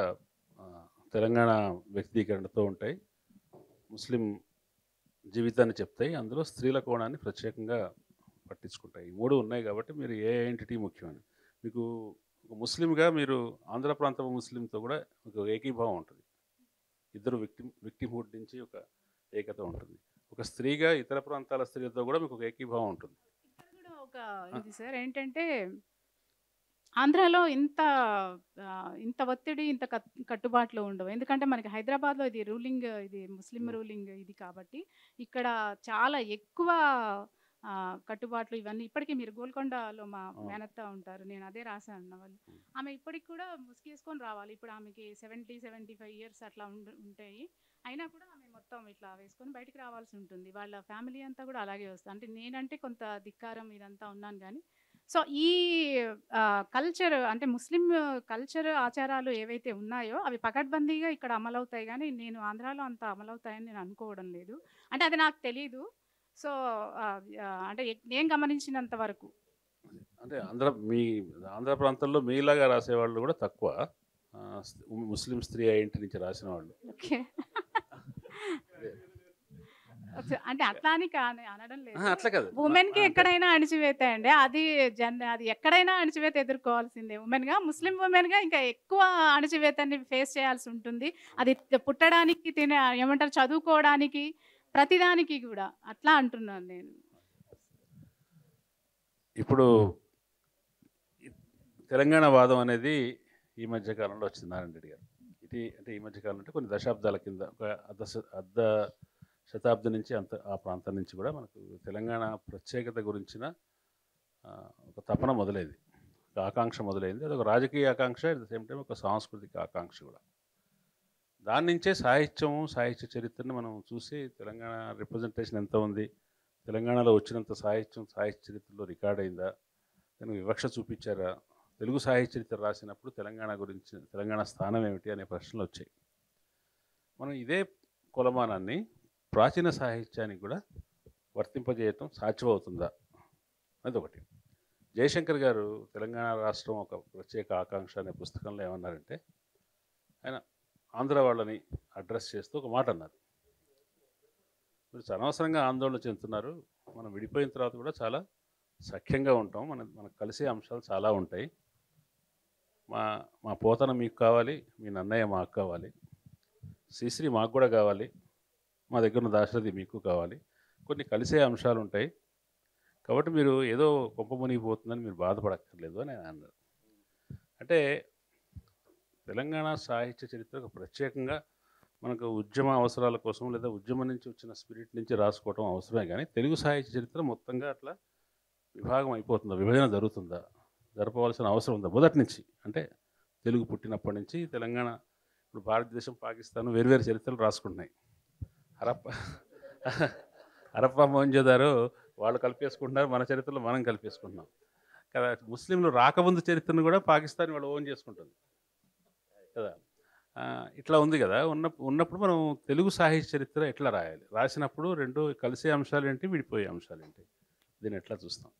తెలంగాణ వ్యక్తీకరణతో ఉంటాయి, ముస్లిం జీవితాన్ని చెప్తాయి, అందులో స్త్రీల కోణాన్ని ప్రత్యేకంగా పట్టించుకుంటాయి. ఈ 3 ఉన్నాయి కాబట్టి మీరు ఏ ఐడెంటిటీ ముఖ్యమని, మీకు ఒక ముస్లింగా మీరు ఆంధ్ర ప్రాంత ముస్లింతో కూడా ఒక ఏకీభావం ఉంటుంది. ఇద్దరు విక్టిమ్హుడ్ నుంచి ఒక ఏకత ఉంటుంది. ఒక స్త్రీగా ఇతర ప్రాంతాల స్త్రీలతో కూడా మీకు ఒక ఏకీభావం ఉంటుంది. ఇక్కడ కూడా ఒక ఇది సార్ ఏంటంటే, ఆంధ్రాలో ఇంత ఒత్తిడి, ఇంత కట్టుబాట్లు ఉండవు. ఎందుకంటే మనకి హైదరాబాద్లో ఇది ముస్లిం రూలింగ్ ఇది కాబట్టి ఇక్కడ చాలా ఎక్కువ కట్టుబాట్లు ఇవన్నీ. ఇప్పటికీ మీరు గోల్కొండలో మా మేనత్త ఉంటారు, నేను అదే రాశాను వాళ్ళు. ఆమె ఇప్పటికి కూడా ముసుగేసుకొని రావాలి. ఇప్పుడు ఆమెకి 70-75 ఇయర్స్ అట్లా ఉంటాయి. అయినా కూడా ఆమె మొత్తం ఇట్లా వేసుకొని బయటికి రావాల్సి ఉంటుంది. వాళ్ళ ఫ్యామిలీ అంతా కూడా అలాగే వస్తుంది. అంటే నేనంటే కొంత ధిక్కారం ఇదంతా ఉన్నాను కానీ, సో ఈ కల్చర్ అంటే ముస్లిం కల్చర్ ఆచారాలు ఏవైతే ఉన్నాయో అవి పకడ్బందీగా ఇక్కడ అమలవుతాయి, కానీ నేను ఆంధ్రాలో అంత అమలవుతాయని నేను అనుకోవడం లేదు. అంటే అది నాకు తెలీదు. సో అంటే నేను గమనించినంత వరకు అంటే ఆంధ్ర ప్రాంతంలో మీలాగా రాసేవాళ్ళు కూడా తక్కువ, ముస్లిం స్త్రీ ఐడెంటిటీ నుంచి రాసిన వాళ్ళు. ఓకే. అంటే అట్లా అని అనడం లేదు. అట్లా కాదు, ఉమెన్కి ఎక్కడైనా అణిచివేత అండి, అది ఎక్కడైనా అణిచివేత ఎదుర్కోవాల్సిందే. ఉమెన్గా, ముస్లిం ఉమెన్గా ఇంకా ఎక్కువ అణిచివేతని ఫేస్ చేయాల్సి ఉంటుంది. అది పుట్టడానికి, ఏమంటారు, చదువుకోవడానికి, ప్రతిదానికి కూడా అట్లా అంటున్నాను నేను. ఇప్పుడు తెలంగాణ వాదం అనేది ఈ మధ్యకాలంలో వచ్చింది నారాయణ రెడ్డి గారు. అంటే ఈ మధ్యకాలం అంటే కొన్ని దశాబ్దాల కింద, ఒక అర్ధ శతాబ్దం నుంచి ఆ ప్రాంతం నుంచి కూడా మనకు తెలంగాణ ప్రత్యేకత గురించిన ఒక తపన మొదలైంది, ఒక ఆకాంక్ష మొదలైంది. అది ఒక రాజకీయ ఆకాంక్ష, అట్ ద సేమ్ టైం ఒక సాంస్కృతిక ఆకాంక్ష కూడా. దాని నుంచే సాహిత్య చరిత్రను మనం చూసి తెలంగాణ రిప్రజెంటేషన్ ఎంత ఉంది, తెలంగాణలో వచ్చినంత సాహిత్య చరిత్రలో రికార్డ్ అయిందా, దానికి వివక్ష చూపించారా, తెలుగు సాహిత్య చరిత్ర రాసినప్పుడు తెలంగాణ గురించి తెలంగాణ స్థానం ఏమిటి అనే ప్రశ్నలు వచ్చాయి. మనం ఇదే కొలమానాన్ని ప్రాచీన సాహిత్యానికి కూడా వర్తింపజేయటం సాధ్యమవుతుందా అది ఒకటి. జయశంకర్ గారు తెలంగాణ రాష్ట్రం ఒక ప్రత్యేక ఆకాంక్ష అనే పుస్తకంలో ఏమన్నారంటే, ఆయన ఆంధ్ర వాళ్ళని అడ్రస్ చేస్తూ ఒక మాట అన్నారు, మీరు అనవసరంగా ఆందోళన చెందుతున్నారు, మనం విడిపోయిన తర్వాత కూడా చాలా సఖ్యంగా ఉంటాం, మనకు కలిసే అంశాలు చాలా ఉంటాయి, మా పోతన మీకు కావాలి, మీ నన్నయ్య మాకు కావాలి, శ్రీశ్రీ మాకు కూడా కావాలి, మా దగ్గర ఉన్న దాశరథి మీకు కావాలి, కొన్ని కలిసే అంశాలు ఉంటాయి, కాబట్టి మీరు ఏదో గొప్ప మునిగిపోతుందని మీరు బాధపడక్కర్లేదు అని ఆయన అన్నారు. అంటే తెలంగాణ సాహిత్య చరిత్రకు ప్రత్యేకంగా మనకు ఉద్యమ అవసరాల కోసం లేదా ఉద్యమం నుంచి వచ్చిన స్పిరిట్ నుంచి రాసుకోవడం అవసరమే, కానీ తెలుగు సాహిత్య చరిత్ర మొత్తంగా అట్లా విభాగం అయిపోతుందా, విభజన జరుగుతుందా, జరపవలసిన అవసరం ఉందా మొదటి నుంచి? అంటే తెలుగు పుట్టినప్పటి నుంచి తెలంగాణ, ఇప్పుడు భారతదేశం పాకిస్తాన్ వేరువేరు చరిత్రలు రాసుకుంటున్నాయి. హరప్ప మోహంజోదారో వాళ్ళు కలిపేసుకుంటున్నారు, మన చరిత్రలో మనం కలిపేసుకుంటున్నాం కదా. ముస్లింలు రాకముందు చరిత్రను కూడా పాకిస్తాన్ వాళ్ళు ఓన్ చేసుకుంటుంది కదా. ఇట్లా ఉంది కదా. ఉన్నప్పుడు మనం తెలుగు సాహిత్య చరిత్ర ఎట్లా రాయాలి, రాసినప్పుడు రెండు కలిసే అంశాలు ఏంటి, విడిపోయే అంశాలు ఏంటి, దీన్ని ఎట్లా చూస్తాం?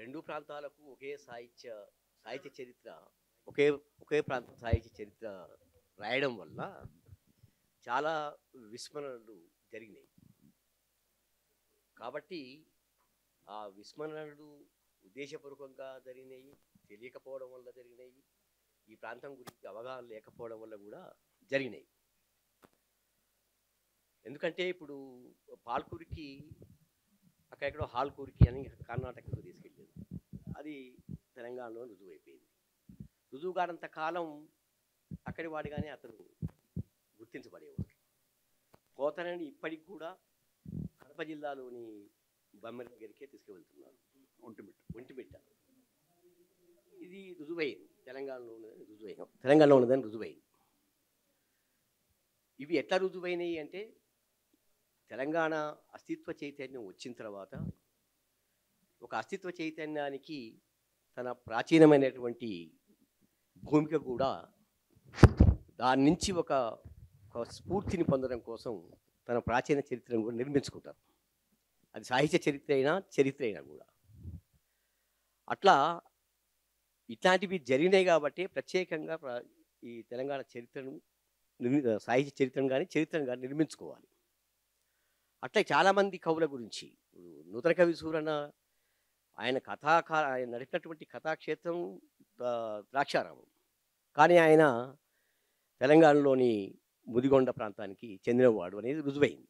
రెండు ప్రాంతాలకు ఒకే సాహిత్య చరిత్ర, ఒకే ప్రాంత సాహిత్య చరిత్ర రాయడం వల్ల చాలా విస్మరణలు జరిగినాయి. కాబట్టి ఆ విస్మరణలు ఉద్దేశపూర్వకంగా జరిగినాయి, తెలియకపోవడం వల్ల జరిగినాయి, ఈ ప్రాంతం గురించి అవగాహన లేకపోవడం వల్ల కూడా జరిగినాయి. ఎందుకంటే ఇప్పుడు పాల్కూరికి అక్కడెక్కడో హాల్కూరికి అని కర్ణాటకకు తీసుకెళ్ళారు, అది తెలంగాణలో రుజువైపోయింది. రుజువు కానంత కాలం అక్కడి వాడిగానే అతను గుర్తించబడేవాడు. పోతనని ఇప్పటికి కూడా కడప జిల్లాలోని బొమ్మెర దగ్గరికే తీసుకువెళ్తున్నారు, ఒంటిమిట్ట. ఇది రుజువైంది, తెలంగాణలో ఉన్నదని రుజువైంది. ఇవి ఎట్లా రుజువైనవి అంటే, తెలంగాణ అస్తిత్వ చైతన్యం వచ్చిన తర్వాత ఒక అస్తిత్వ చైతన్యానికి తన ప్రాచీనమైనటువంటి భూమిక కూడా దాని నుంచి ఒక స్ఫూర్తిని పొందడం కోసం తన ప్రాచీన చరిత్రను కూడా నిర్మించుకుంటారు. అది సాహిత్య చరిత్ర అయినా కూడా అట్లా ఇట్లాంటివి జరిగినాయి. కాబట్టి ప్రత్యేకంగా ఈ తెలంగాణ చరిత్రను సాహిత్య చరిత్రను కానీ నిర్మించుకోవాలి. అట్లా చాలామంది కవుల గురించి, నూతన కవి సూరన్న ఆయన ఆయన నడిపినటువంటి కథాక్షేత్రం ద్రాక్షారామం, కానీ ఆయన తెలంగాణలోని ముదిగొండ ప్రాంతానికి చెందినవాడు అనేది రుజువైంది.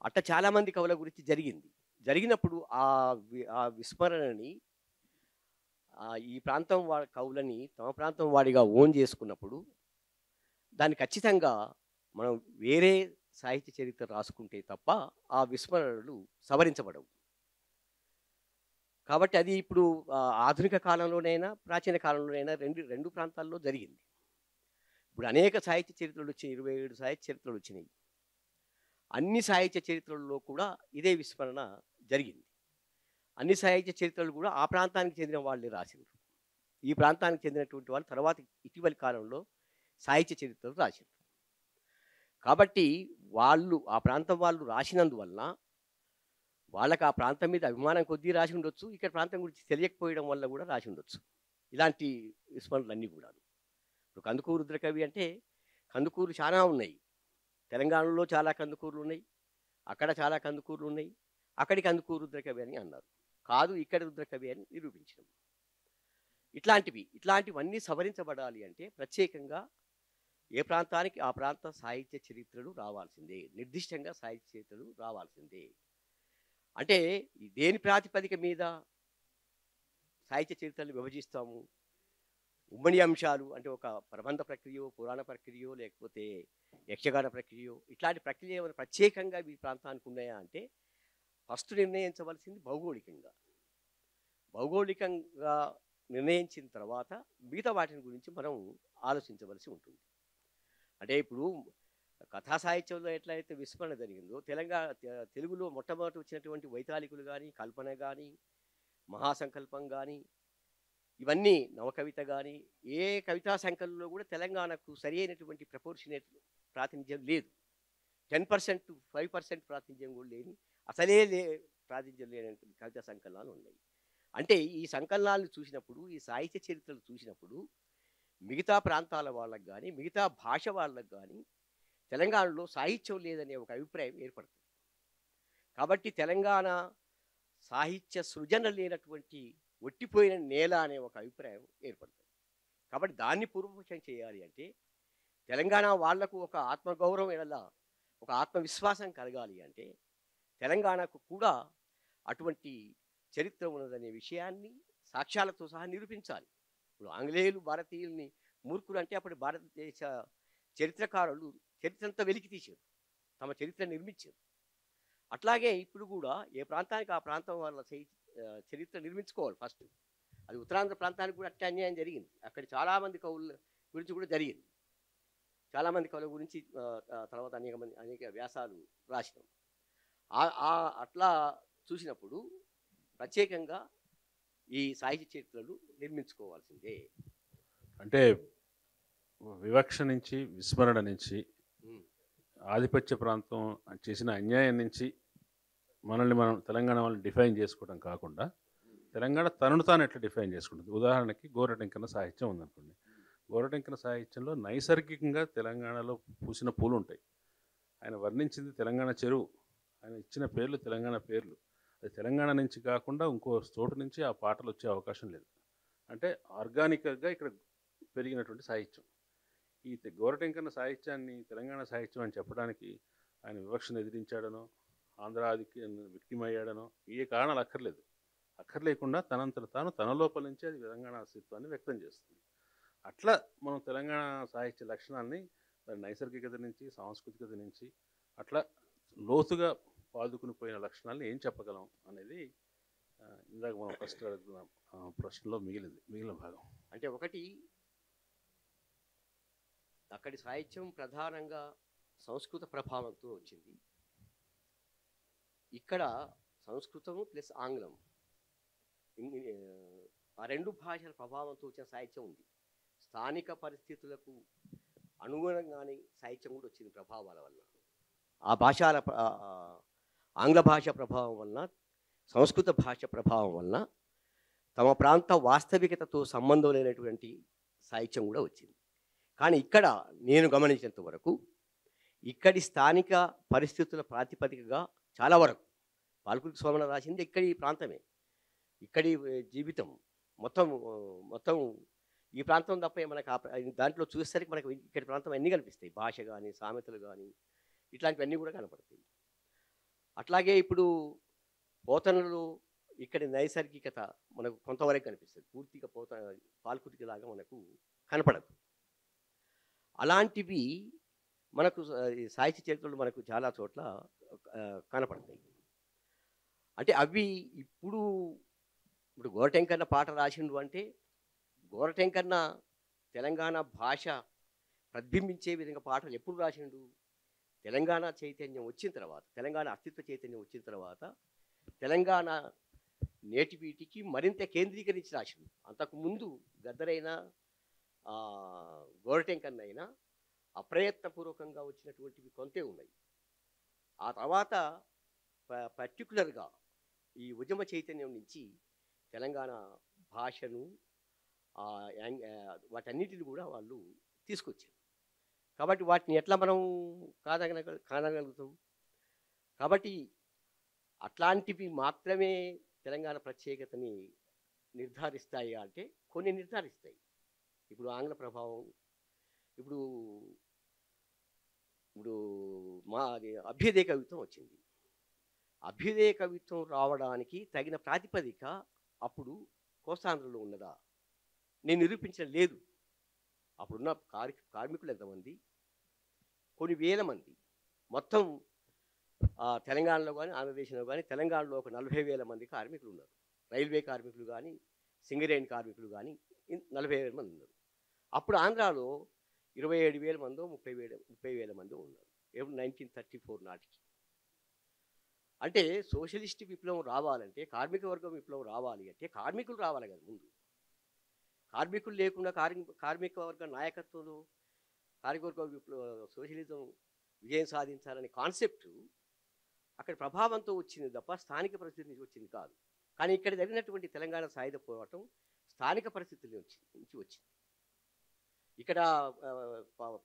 అట్లా చాలామంది కవుల గురించి జరిగినప్పుడు ఆ విస్మరణని ఈ ప్రాంతం కవులని తమ ప్రాంతం వాడిగా ఓన్ చేసుకున్నప్పుడు దాన్ని ఖచ్చితంగా మనం వేరే సాహిత్య చరిత్ర రాసుకుంటే తప్ప ఆ విస్మరణలు సవరించబడవు. కాబట్టి అది ఇప్పుడు ఆధునిక కాలంలోనైనా ప్రాచీన కాలంలోనైనా రెండు ప్రాంతాల్లో జరిగింది. ఇప్పుడు అనేక సాహిత్య చరిత్రలు వచ్చినాయి, 27 సాహిత్య చరిత్రలు వచ్చినాయి. అన్ని సాహిత్య చరిత్రల్లో కూడా ఇదే విస్మరణ జరిగింది. అన్ని సాహిత్య చరిత్రలు కూడా ఆ ప్రాంతానికి చెందిన వాళ్ళే రాసిండ్రు. ఈ ప్రాంతానికి చెందినటువంటి వాళ్ళు తర్వాత ఇటీవలి కాలంలో సాహిత్య చరిత్రలు రాసిండ్రు. కాబట్టి ఆ ప్రాంతం వాళ్ళు రాసినందువలన వాళ్ళకి ఆ ప్రాంతం మీద అభిమానం కొద్దీ రాసి ఉండొచ్చు, ఇక్కడ ప్రాంతం గురించి తెలియకపోయడం వల్ల కూడా రాసి ఉండొచ్చు. ఇలాంటి విస్మరణలన్నీ కూడా. ఇప్పుడు కందుకూరు రుద్రకవి అంటే కందుకూరు చాలా ఉన్నాయి, తెలంగాణలో చాలా కందుకూరులు ఉన్నాయి, అక్కడ చాలా కందుకూరులు ఉన్నాయి, అక్కడి కందుకూరు రుద్రకవి అని అన్నారు, కాదు ఇక్కడ రుద్రకవి అని నిరూపించడం. ఇట్లాంటివన్నీ సవరించబడాలి అంటే ప్రత్యేకంగా ఏ ప్రాంతానికి ఆ ప్రాంత సాహిత్య చరిత్రలు రావాల్సిందే, నిర్దిష్టంగా సాహిత్య చరిత్రలు రావాల్సిందే. అంటే దేని ప్రాతిపదిక మీద సాహిత్య చరిత్రలు విభజిస్తాము? ఉమ్మడి అంశాలు అంటే ఒక ప్రబంధ ప్రక్రియో, పురాణ ప్రక్రియో, లేకపోతే యక్షగాన ప్రక్రియో, ఇట్లాంటి ప్రక్రియ ఏమైనా ప్రత్యేకంగా ఈ ప్రాంతానికి ఉన్నాయా అంటే ఫస్ట్ నిర్ణయించవలసింది భౌగోళికంగా నిర్ణయించిన తర్వాత మిగతా వాటిని గురించి మనం ఆలోచించవలసి ఉంటుంది. అంటే ఇప్పుడు కథా సాహిత్యంలో ఎట్లయితే విస్మరణ జరిగిందో తెలుగులో మొట్టమొదటి వచ్చినటువంటి వైతాళికులు కానీ, కల్పన కానీ, మహాసంకల్పం కానీ, ఇవన్నీ నవకవిత కానీ, ఏ కవితా సంకలనంలో కూడా తెలంగాణకు సరి అయినటువంటి ప్రపోర్షనేట్ ప్రాతినిధ్యం లేదు. 10% 5% ప్రాతినిధ్యం కూడా లేని, అసలే ప్రాతినిధ్యం లేనటువంటి కవితా సంకలనాలు ఉన్నాయి. అంటే ఈ సంకలనాలను చూసినప్పుడు, ఈ సాహిత్య చరిత్రలు చూసినప్పుడు మిగతా ప్రాంతాల వాళ్ళకు కానీ, మిగతా భాష వాళ్ళకు కానీ తెలంగాణలో సాహిత్యం లేదనే ఒక అభిప్రాయం ఏర్పడుతుంది. కాబట్టి తెలంగాణ సాహిత్య సృజన లేనటువంటి ఒట్టిపోయిన నేల అనే ఒక అభిప్రాయం ఏర్పడుతుంది. కాబట్టి దాన్ని పూర్వపక్షం చేయాలి అంటే తెలంగాణ వాళ్లకు ఒక ఆత్మగౌరవం ఎలా, ఒక ఆత్మవిశ్వాసం కలగాలి అంటే తెలంగాణకు కూడా అటువంటి చరిత్ర ఉన్నదనే విషయాన్ని సాక్ష్యాలతో సహా నిరూపించాలి. ఇప్పుడు ఆంగ్లేయులు భారతీయుల్ని మూర్ఖులు అంటే అప్పుడు భారతదేశ చరిత్రకారులు చరిత్రంతా వెలికి తీశారు, తమ చరిత్ర నిర్మించారు. అట్లాగే ఇప్పుడు కూడా ఏ ప్రాంతానికి ఆ ప్రాంతం వాళ్ళ చరిత్ర నిర్మించుకోవాలి ఫస్ట్. అది ఉత్తరాంధ్ర ప్రాంతానికి కూడా అట్టే అన్యాయం జరిగింది. అక్కడ చాలామంది కవుల గురించి కూడా జరిగింది. చాలామంది కవుల గురించి తర్వాత అనేక వ్యాసాలు రాసినాం. అట్లా చూసినప్పుడు ప్రత్యేకంగా ఈ సాహిత్య చరిత్రలు నిర్మించుకోవాల్సిందే. అంటే వివక్ష నుంచి, విస్మరణ నుంచి, ఆధిపత్య ప్రాంతం చేసిన అన్యాయం నుంచి మనల్ని మనం తెలంగాణ వాళ్ళని డిఫైన్ చేసుకోవడం కాకుండా తెలంగాణ తనను తాను ఎట్లా డిఫైన్ చేసుకుంటుంది. ఉదాహరణకి గోరటెంకన్న సాహిత్యం ఉందనుకోండి. గోరటెంకన్న సాహిత్యంలో నైసర్గికంగా తెలంగాణలో పూసిన పూలు ఉంటాయి. ఆయన వర్ణించింది తెలంగాణ చెరువు, ఆయన ఇచ్చిన పేర్లు తెలంగాణ పేర్లు. అది తెలంగాణ నుంచి కాకుండా ఇంకో చోటు నుంచి ఆ పాటలు వచ్చే అవకాశం లేదు. అంటే ఆర్గానిక్గా ఇక్కడ పెరిగినటువంటి సాహిత్యం. ఈ గోరటెంకన్న సాహిత్యాన్ని తెలంగాణ సాహిత్యం అని చెప్పడానికి ఆయన వివక్షను ఎదిరించాడనో, ఆంధ్రాదికి విక్టిమ్ అయ్యాడనో ఏ కారణాలు అక్కర్లేకుండా తనంతట తాను తన లోపల నుంచి అది తెలంగాణ అస్తిత్వాన్ని వ్యక్తం చేస్తుంది. అట్లా మనం తెలంగాణ సాహిత్య లక్షణాన్ని దాని నైసర్గికత నుంచి, సాంస్కృతికత నుంచి అట్లా లోతుగా పాదుకుని పోయిన లక్షణాలను ఏం చెప్పగలం అనేది ఇందాక మనం ఫస్ట్ అడుగుతున్నాం ప్రశ్నలో మిగిలిన భాగం. అంటే ఒకటి, అక్కడి సాహిత్యం ప్రధానంగా సంస్కృత ప్రభావంతో వచ్చింది. ఇక్కడ సంస్కృతము ప్లస్ ఆంగ్లం, ఆ రెండు భాషల ప్రభావంతో వచ్చిన సాహిత్యం ఉంది. స్థానిక పరిస్థితులకు అనుగుణంగానే సాహిత్యం కూడా వచ్చింది ప్రభావాల వల్ల. ఆ భాషల ఆంగ్ల భాష ప్రభావం వలన, సంస్కృత భాష ప్రభావం వలన తమ ప్రాంత వాస్తవికతతో సంబంధం లేనటువంటి సాహిత్యం కూడా వచ్చింది. కానీ ఇక్కడ నేను గమనించినంత వరకు ఇక్కడి స్థానిక పరిస్థితుల ప్రాతిపదికగా చాలా వరకు పాల్కురికి సోమన రాసింది ఇక్కడి ప్రాంతమే, ఇక్కడి జీవితం మొత్తం ఈ ప్రాంతం తప్ప మనకు దాంట్లో చూసేసరికి మనకు ఇక్కడి ప్రాంతం అన్నీ కనిపిస్తాయి. భాష కానీ, సామెతలు కానీ, ఇట్లాంటివన్నీ కూడా కనపడతాయి. అట్లాగే ఇప్పుడు పోతనలు ఇక్కడి నైసర్గికత మనకు కొంతవరకు కనిపిస్తుంది, పూర్తిగా పాల్కురికి లాగా మనకు కనపడదు. అలాంటివి మనకు సాహిత్య చరిత్రలు మనకు చాలా చోట్ల కనపడతాయి. అంటే అవి ఇప్పుడు గోరటెంకన్న పాట రాసిండు అంటే గోరటెంకన్న తెలంగాణ భాష ప్రతిబింబించే విధంగా పాటలు ఎప్పుడు రాసిండు? తెలంగాణ చైతన్యం వచ్చిన తర్వాత, తెలంగాణ అస్తిత్వ చైతన్యం వచ్చిన తర్వాత తెలంగాణ నేటివిటీకి మరింత కేంద్రీకరించి రాసిండు. అంతకుముందు గద్దరైనా గోరటెంకన్న అయినా అప్రయత్నపూర్వకంగా వచ్చినటువంటివి కొంతే ఉన్నాయి. ఆ తర్వాత పర్టికులర్గా ఈ ఉద్యమ చైతన్యం నుంచి తెలంగాణ భాషను వాటన్నిటిని కూడా వాళ్ళు తీసుకొచ్చారు. కాబట్టి వాటిని ఎట్లా మనం కాదగలుగుతాం? కాబట్టి అట్లాంటివి మాత్రమే తెలంగాణ ప్రత్యేకతని నిర్ధారిస్తాయి అంటే కొన్ని నిర్ధారిస్తాయి. ఇప్పుడు ఆంగ్ల ప్రభావం, ఇప్పుడు మా అభ్యుదయ కవిత్వం వచ్చింది. అభ్యుదయ కవిత్వం రావడానికి తగిన ప్రాతిపదిక అప్పుడు కోస్తాంధ్రలో ఉన్నదా? నేను నిరూపించడం లేదు. అప్పుడున్న కార్మికులు ఎంతమంది? కొన్ని వేల మంది. మొత్తం తెలంగాణలో కానీ, ఆంధ్రదేశంలో కానీ, తెలంగాణలో ఒక 40,000 మంది కార్మికులు ఉన్నారు. రైల్వే కార్మికులు కానీ, సింగరేణి కార్మికులు కానీ 40,000 మంది ఉన్నారు. అప్పుడు ఆంధ్రాలో 27,000 మందో 30,000 మందో ఉన్నారు. ఎప్పుడు 1934 నాటికి. అంటే సోషలిస్ట్ విప్లవం రావాలంటే, కార్మిక వర్గం విప్లవం రావాలి అంటే కార్మికులు రావాలి కదా ముందు. కార్మికులు లేకుండా కార్మిక వర్గ నాయకత్వంలో కార్మిక వర్గ విప్లవ సోషలిజం విజయం సాధించాలనే కాన్సెప్ట్ అక్కడ ప్రభావంతో వచ్చింది తప్ప స్థానిక పరిస్థితి నుంచి వచ్చింది కాదు. కానీ ఇక్కడ జరిగినటువంటి తెలంగాణ సాయుధ పోరాటం స్థానిక పరిస్థితుల నుంచి వచ్చింది. ఇక్కడ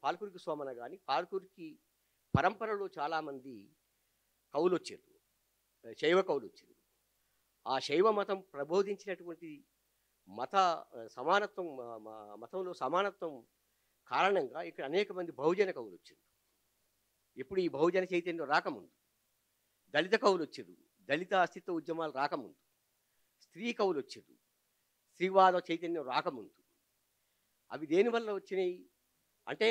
పాల్కురికి సోమన కానీ పాల్కురికి పరంపరలో చాలామంది కవులు వచ్చారు, శైవ కవులు వచ్చారు. ఆ శైవ మతం ప్రబోధించినటువంటి సమానత్వం, మతంలో సమానత్వం కారణంగా ఇక్కడ అనేక మంది బహుజన కవులు వచ్చారు. ఇప్పుడు ఈ బహుజన చైతన్యం రాకముందు దళిత కవులు వచ్చారు, దళిత అస్తిత్వ ఉద్యమాలు రాకముందు స్త్రీ కవులు వచ్చారు, స్త్రీవాద చైతన్యం రాకముందు. అవి దేనివల్ల వచ్చినాయి అంటే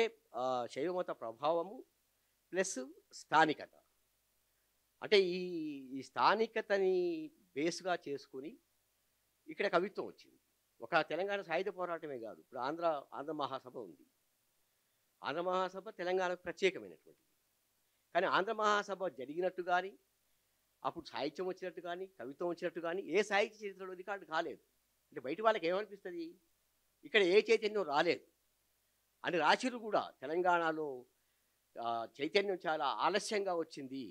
శైవమత ప్రభావము ప్లస్ స్థానికత. అంటే ఈ స్థానికతని బేస్గా చేసుకుని ఇక్కడ కవిత్వం వచ్చింది. ఒక తెలంగాణ సాయుధ పోరాటమే కాదు, ఇప్పుడు ఆంధ్ర మహాసభ ఉంది. ఆంధ్ర మహాసభ తెలంగాణకు ప్రత్యేకమైనటువంటిది. కానీ ఆంధ్ర మహాసభ జరిగినట్టు కానీ, అప్పుడు సాహిత్యం వచ్చినట్టు కానీ, కవిత్వం వచ్చినట్టు కానీ ఏ సాహిత్య చరిత్రలో రికార్డు కాలేదు. అంటే బయట వాళ్ళకి ఏమనిపిస్తుంది, ఇక్కడ ఏ చైతన్యం రాలేదు అని రాసిరు కూడా. తెలంగాణలో చైతన్యం చాలా ఆలస్యంగా వచ్చింది,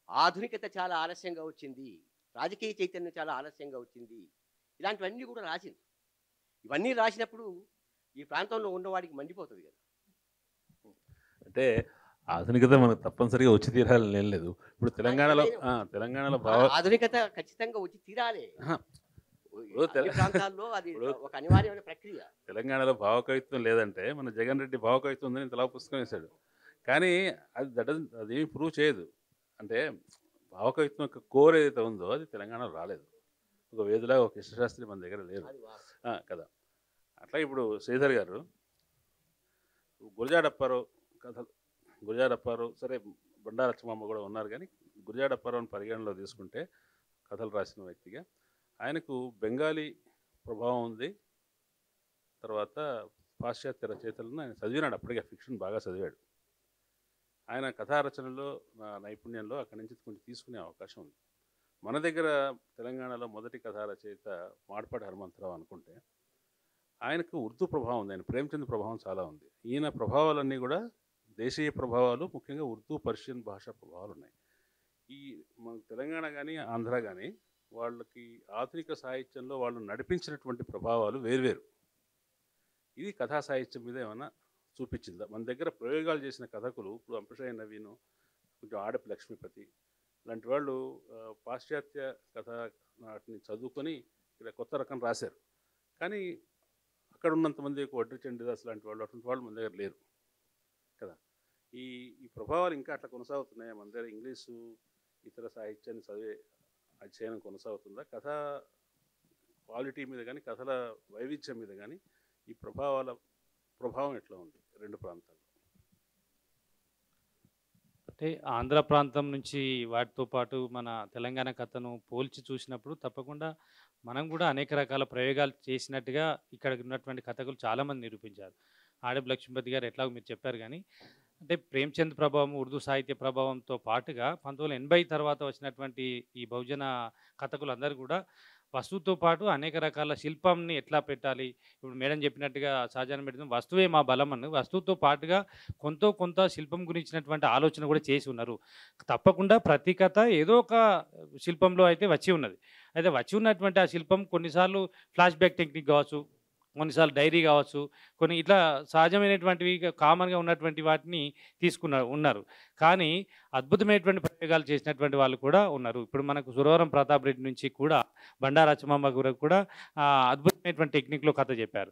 ఆధునికత చాలా ఆలస్యంగా వచ్చింది, రాజకీయ చైతన్యం చాలా ఆలస్యంగా వచ్చింది, ఇలాంటివన్నీ కూడా రాసింది. ఇవన్నీ రాసినప్పుడు ఈ ప్రాంతంలో ఉన్నవాడికి మండిపోతుంది కదా. అంటే ఆధునికత మనకు తప్పనిసరిగా వచ్చి తీరాలని ఏం లేదు. ఇప్పుడు తెలంగాణలో ఆధునికత ఖచ్చితంగా వచ్చి తీరాలి. ప్రాంతాల్లో అది ఒక అనివార్యమైన ప్రక్రియ. తెలంగాణలో భావకవిత్వం లేదంటే మన జగన్ రెడ్డి భావకవిత్వం ఉందని ఇంతలా పుస్తకం వేశాడు. కానీ అదేమి ప్రూవ్ చేయదు. అంటే భావకవిత్వం యొక్క కోర్ ఏదైతే ఉందో అది తెలంగాణలో రాలేదు. ఒక వేదిలాగా ఒక కృష్ణశాస్త్రి మన దగ్గర లేదు కదా. అట్లా ఇప్పుడు శ్రీధర్ గారు గురజాడప్పారావు కథలు, గురజాడప్పారావు సరే బండారచ్చమ్మ కూడా ఉన్నారు, కానీ గురజాడప్పారావుని పరిగణలో తీసుకుంటే కథలు రాసిన వ్యక్తిగా ఆయనకు బెంగాలీ ప్రభావం ఉంది. తర్వాత పాశ్చాత్య రచయితలను ఆయన చదివినాడు, అప్పటికే ఫిక్షన్ బాగా చదివాడు. ఆయన కథా రచనలో నైపుణ్యంలో అక్కడి నుంచి కొంచెం తీసుకునే అవకాశం ఉంది. మన దగ్గర తెలంగాణలో మొదటి కథా రచయిత మాడపాటి హనుమంతరావు అనుకుంటే ఆయనకు ఉర్దూ ప్రభావం ఉంది, ఆయన ప్రేమచంద్ ప్రభావం చాలా ఉంది. ఈయన ప్రభావాలన్నీ కూడా దేశీయ ప్రభావాలు, ముఖ్యంగా ఉర్దూ పర్షియన్ భాషా ప్రభావాలు ఉన్నాయి. ఈ మన తెలంగాణ కానీ ఆంధ్ర కానీ వాళ్ళకి ఆధునిక సాహిత్యంలో వాళ్ళు నడిపించినటువంటి ప్రభావాలు వేర్వేరు. ఇది కథా సాహిత్యం మీద ఏమైనా చూపించిందా? మన దగ్గర ప్రయోగాలు చేసిన కథకులు ఇప్పుడు అంపశయ్య నవీను, కొంచెం ఆడపి లక్ష్మీపతి లాంటి వాళ్ళు పాశ్చాత్య కథ నాటిని చదువుకొని ఇక్కడ కొత్త రకం రాశారు. కానీ అక్కడ ఉన్నంతమంది వడ్డీ చండీదాస్ లాంటి వాళ్ళు, అటువంటి వాళ్ళు మన దగ్గర లేరు కదా. ఈ ప్రభావాలు ఇంకా అట్లా కొనసాగుతున్నాయి మన దగ్గర. ఇంగ్లీషు ఇతర సాహిత్యాన్ని చదివే అధ్యయనం కొనసాగుతుందా? కథ క్వాలిటీ మీద కానీ కథల వైవిధ్యం మీద కానీ ఈ ప్రభావం ఎట్లా ఉంది రెండు ప్రాంతాల్లో? అంటే ఆంధ్ర ప్రాంతం నుంచి వాటితో పాటు మన తెలంగాణ కథను పోల్చి చూసినప్పుడు తప్పకుండా మనం కూడా అనేక రకాల ప్రయోగాలు చేసినట్టుగా ఇక్కడ ఉన్నటువంటి కథకులు చాలామంది నిరూపించారు. ఆడపు లక్ష్మీపతి గారు ఎట్లాగో మీరు చెప్పారు. కానీ అంటే ప్రేమ్చంద్ ప్రభావం, ఉర్దూ సాహిత్య ప్రభావంతో పాటుగా 1980 తర్వాత వచ్చినటువంటి ఈ బహుజన కథకులు అందరూ కూడా వస్తువుతో పాటు అనేక రకాల శిల్పంని ఎట్లా పెట్టాలి, ఇప్పుడు మేడం చెప్పినట్టుగా షాజహాన్ మేడం వస్తువే మా బలం అని వస్తువుతో పాటుగా కొంత శిల్పం గురించినటువంటి ఆలోచన కూడా చేసి ఉన్నారు. తప్పకుండా ప్రతి కథ ఏదో ఒక శిల్పంలో అయితే వచ్చి ఉన్నది. అయితే వచ్చి ఉన్నటువంటి ఆ శిల్పం కొన్నిసార్లు ఫ్లాష్ బ్యాక్ టెక్నిక్ కావచ్చు, కొన్నిసార్లు డైరీ కావచ్చు, కొన్ని ఇట్లా సహజమైనటువంటివి కామన్గా ఉన్నటువంటి వాటిని ఉన్నారు. కానీ అద్భుతమైనటువంటి ప్రయోగాలు చేసినటువంటి వాళ్ళు కూడా ఉన్నారు. ఇప్పుడు మనకు సురవరం ప్రతాప్ రెడ్డి నుంచి కూడా బండారచ్చమ్మ గురకు కూడా అద్భుతమైనటువంటి టెక్నిక్లో కథ చెప్పారు.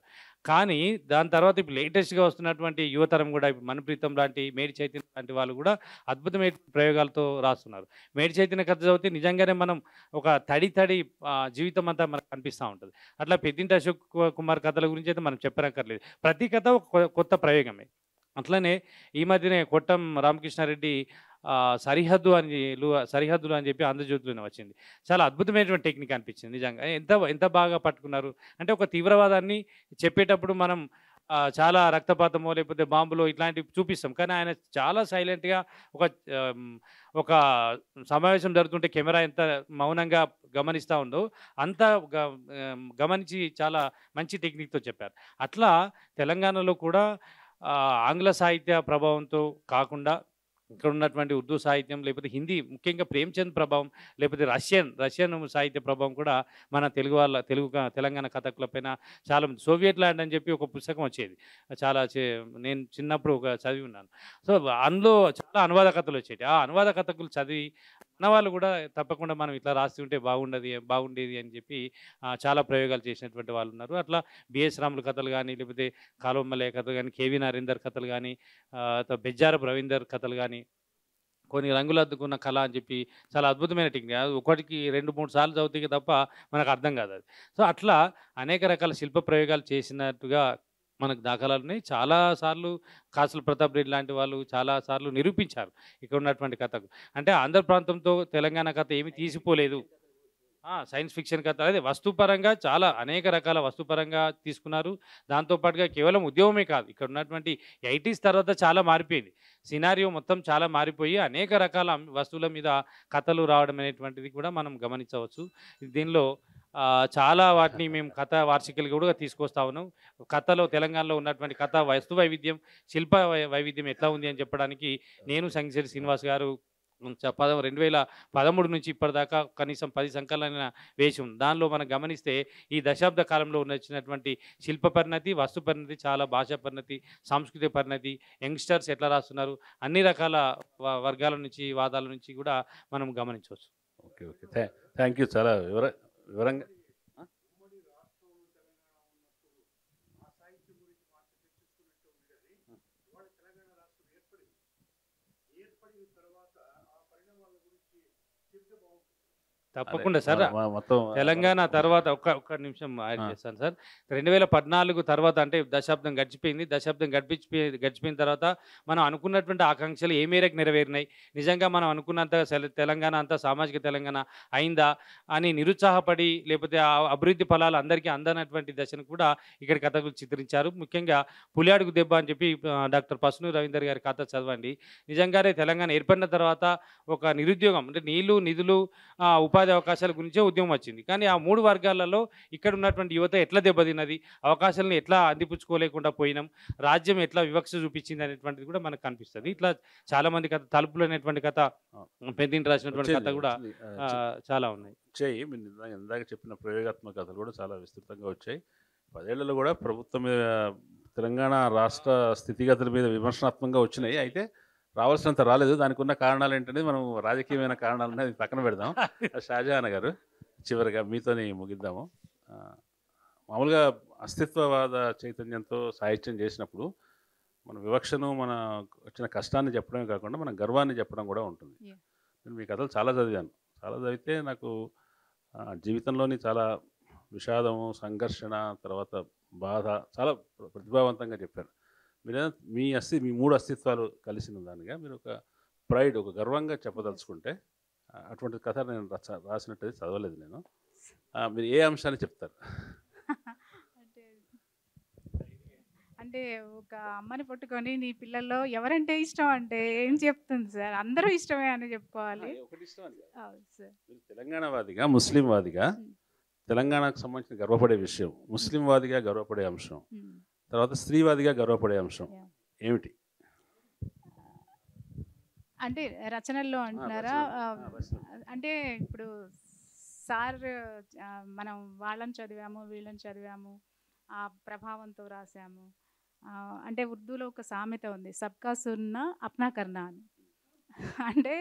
కానీ దాని తర్వాత ఇప్పుడు లేటెస్ట్గా వస్తున్నటువంటి యువతరం కూడా ఇప్పుడు మణిప్రీతం లాంటి, మేడి చైతన్య లాంటి వాళ్ళు కూడా అద్భుతమైన ప్రయోగాలతో రాస్తున్నారు. మేడి చైతన్య కథ చదివితే నిజంగానే మనం ఒక తడి జీవితం అంతా మనకు కనిపిస్తూ ఉంటుంది. అట్లా పెద్దింటి అశోక్ కుమార్ కథల గురించి అయితే మనం చెప్పనక్కర్లేదు. ప్రతి కథ ఒక కొత్త ప్రయోగమే. అట్లనే ఈ మధ్యనే కొట్టం రామకృష్ణారెడ్డి సరిహద్దులు అని చెప్పి ఆంధ్రజ్యోతిలోనే వచ్చింది. చాలా అద్భుతమైనటువంటి టెక్నిక్ అనిపించింది నిజంగా. ఎంత ఎంత బాగా పట్టుకున్నారు. అంటే ఒక తీవ్రవాదాన్ని చెప్పేటప్పుడు మనం చాలా రక్తపాతమో లేకపోతే బాంబులో ఇట్లాంటివి చూపిస్తాం. కానీ ఆయన చాలా సైలెంట్‌గా ఒక ఒక సమావేశం జరుగుతుంటే కెమెరా ఎంత మౌనంగా గమనిస్తా ఉందో అంత గమనించి చాలా మంచి టెక్నిక్‌తో చెప్పారు. అట్లా తెలంగాణలో కూడా ఆంగ్ల సాహిత్య ప్రభావంతో కాకుండా ఇక్కడ ఉన్నటువంటి ఉర్దూ సాహిత్యం లేకపోతే హిందీ, ముఖ్యంగా ప్రేమ్‌చంద్ ప్రభావం, లేకపోతే రష్యన్ సాహిత్య ప్రభావం కూడా మన తెలంగాణ కథకుల పైన చాలా ఉంది. సోవియట్ ల్యాండ్ అని చెప్పి ఒక పుస్తకం వచ్చేది. చాలా నేను చిన్నప్పుడు చదివి ఉన్నాను. సో, అందులో చాలా అనువాద కథలు వచ్చేవి. ఆ అనువాద కథకులు చదివి మనవాళ్ళు కూడా తప్పకుండా మనం ఇట్లా రాసి ఉంటే బాగుండేది అని చెప్పి చాలా ప్రయోగాలు చేసినటువంటి వాళ్ళు ఉన్నారు. అట్లా బిఎస్ రాములు కథలు కానీ, లేకపోతే కాలువమల్లయ్య కథలు కానీ, కేవీ నరేందర్ కథలు కానీ, బెజ్జారపు రవీందర్ కథలు కానీ, కొన్ని రంగులద్దుకున్న కళ అని చెప్పి చాలా అద్భుతమైన టెక్నిక్. అది ఒకటికి 2, 3 సార్లు చదివితే తప్ప మనకు అర్థం కాదు అది. సో, అట్లా అనేక రకాల శిల్ప ప్రయోగాలు చేసినట్టుగా మనకు దాఖలాలున్నాయి. చాలా సార్లు కాసుల ప్రతాప్ రెడ్డి లాంటి వాళ్ళు చాలా సార్లు నిరూపించారు ఇక్కడ ఉన్నటువంటి కథకు. అంటే ఆంధ్ర ప్రాంతంతో తెలంగాణ కథ ఏమీ తీసిపోలేదు. సైన్స్ ఫిక్షన్ కథ అదే వస్తుపరంగా చాలా అనేక రకాల వస్తుపరంగా తీసుకున్నారు. దాంతో పాటుగా కేవలం ఉద్యమమే కాదు, ఇక్కడ ఉన్నటువంటి 80s తర్వాత చాలా మారిపోయింది. సినారియో మొత్తం చాలా మారిపోయి అనేక రకాల వస్తువుల మీద కథలు రావడం అనేటువంటిది కూడా మనం గమనించవచ్చు. దీనిలో చాలా వాటిని మేము కథ వార్షికలు కూడా తీసుకొస్తా ఉన్నాం. కథలో తెలంగాణలో ఉన్నటువంటి కథ వస్తు వైవిధ్యం, శిల్ప వైవిధ్యం ఎట్లా ఉంది అని చెప్పడానికి నేను సంగిశెట్టి శ్రీనివాస్ గారు 2013 నుంచి ఇప్పటిదాకా కనీసం 10 సంకలన వేసి ఉంది. దానిలో మనం గమనిస్తే ఈ దశాబ్ద కాలంలో వచ్చినటువంటి శిల్ప పరిణతి, వస్తు పరిణతి, చాలా భాషా పరిణతి, సాంస్కృతిక పరిణతి, యంగ్స్టర్స్ ఎట్లా రాస్తున్నారు, అన్ని రకాల వర్గాల నుంచి వాదాల నుంచి కూడా మనం గమనించవచ్చు. Okay okay thank you. చాలా వివరంగా తప్పకుండా సార్. మొత్తం తెలంగాణ తర్వాత ఒక్క నిమిషం యాడ్ చేస్తాను సార్. 2014 తర్వాత అంటే దశాబ్దం గడిచిపోయింది. దశాబ్దం గడిచిపోయిన తర్వాత మనం అనుకున్నటువంటి ఆకాంక్షలు ఏ మేరకు నెరవేరినాయి, నిజంగా మనం అనుకున్నంత తెలంగాణ అంతా సామాజిక తెలంగాణ అయిందా అని నిరుత్సాహపడి, లేకపోతే ఆ అభివృద్ధి ఫలాలు అందరికీ అందనటువంటి దశను కూడా ఇక్కడ కథకులు చిత్రించారు. ముఖ్యంగా పులియాడుగు దెబ్బ అని చెప్పి డాక్టర్ పసునూరి రవీందర్ గారి కథ చదవండి. నిజంగానే తెలంగాణ ఏర్పడిన తర్వాత ఒక నిరుద్యోగం అంటే నీళ్లు, నిధులు, ఉపాధి అవకాశాల గురించే ఉద్యమం వచ్చింది. కానీ ఆ 3 వర్గాలలో ఇక్కడ ఉన్నటువంటి యువత ఎట్లా దెబ్బతిన్నది, అవకాశాలను ఎట్లా అందిపుచ్చుకోలేకుండా పోయినాం, రాజ్యం ఎట్లా వివక్ష చూపించింది అనేటువంటిది కూడా మనకు కనిపిస్తుంది. ఇట్లా చాలా మంది కథ, తలుపులు అనేటువంటి కథ, పెద్దింటి రాసినటువంటి కథ కూడా చాలా ఉన్నాయి. వచ్చాయి. మీరు ఇందాక చెప్పిన ప్రయోగాత్మక కథలు కూడా చాలా విస్తృతంగా వచ్చాయి. 10 ఏళ్లలో కూడా ప్రభుత్వం మీద, తెలంగాణ రాష్ట్ర స్థితిగతుల మీద విమర్శనాత్మకంగా వచ్చినాయి. అయితే రావాల్సినంత రాలేదు. దానికి ఉన్న కారణాలు ఏంటనేది మనం రాజకీయమైన కారణాలు అనేది పక్కన పెడదాం. షాజహాన్ గారు, చివరిగా మీతోని ముగిద్దాము. మామూలుగా అస్తిత్వవాద చైతన్యంతో సాహిత్యం చేసినప్పుడు మన వివక్షను, మన వచ్చిన కష్టాన్ని చెప్పడమే కాకుండా మన గర్వాన్ని చెప్పడం కూడా ఉంటుంది. నేను మీ కథలు చాలా చదివాను. చాలా చదివితే నాకు జీవితంలోని చాలా విషాదము, సంఘర్షణ, తర్వాత బాధ చాలా ప్రతిభావంతంగా చెప్పారు. మీరు మీ 3 అస్తిత్వాలు కలిసిన దానిగా మీరు ఒక ప్రైడ్, ఒక గర్వంగా చెప్పదలుచుకుంటే అటువంటి కథ నేను రాసినట్టు చదవలేదు నేను. మీరు ఏ అంశాన్ని చెప్తారు? అంటే ఒక అమ్మని పట్టుకొని నీ పిల్లల్లో ఎవరంటే ఇష్టం అంటే ఏం చెప్తుంది సార్? అందరూ ఇష్టమే అని చెప్పుకోవాలి. తెలంగాణవాదిగా, ముస్లింవాదిగా తెలంగాణకు సంబంధించిన గర్వపడే విషయం, ముస్లింవాదిగా గర్వపడే అంశం, తర్వాత స్త్రీవాదిగా గర్వపడే అంశం ఏమిటి? అంటే రచనల్లో అంటున్నారా? అంటే ఇప్పుడు సార్ మనం వాళ్ళని చదివాము, వీళ్ళని చదివాము, ఆ ప్రభావంతో రాసాము. అంటే ఉర్దూలో ఒక సామెత ఉంది, సబ్కా సున్నా అప్నా కర్నా అని. అంటే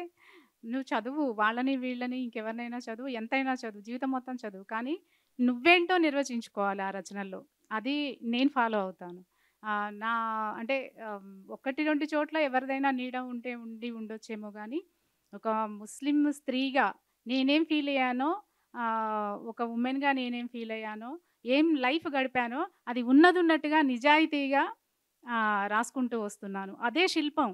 నువ్వు చదువు, వాళ్ళని వీళ్ళని ఇంకెవరినైనా చదువు, ఎంతైనా చదువు, జీవితం మొత్తం చదువు, కానీ నువ్వేంటో నిర్వచించుకోవాలి ఆ రచనల్లో. అది నేను ఫాలో అవుతాను. నా అంటే 1-2 చోట్ల ఎవరిదైనా నీడ ఉండొచ్చేమో, కానీ ఒక ముస్లిం స్త్రీగా నేనేం ఫీల్ అయ్యానో, ఒక ఉమెన్గా నేనేం ఫీల్ అయ్యానో, ఏం లైఫ్ గడిపానో అది ఉన్నట్టుగా నిజాయితీగా రాసుకుంటూ వస్తున్నాను. అదే శిల్పం.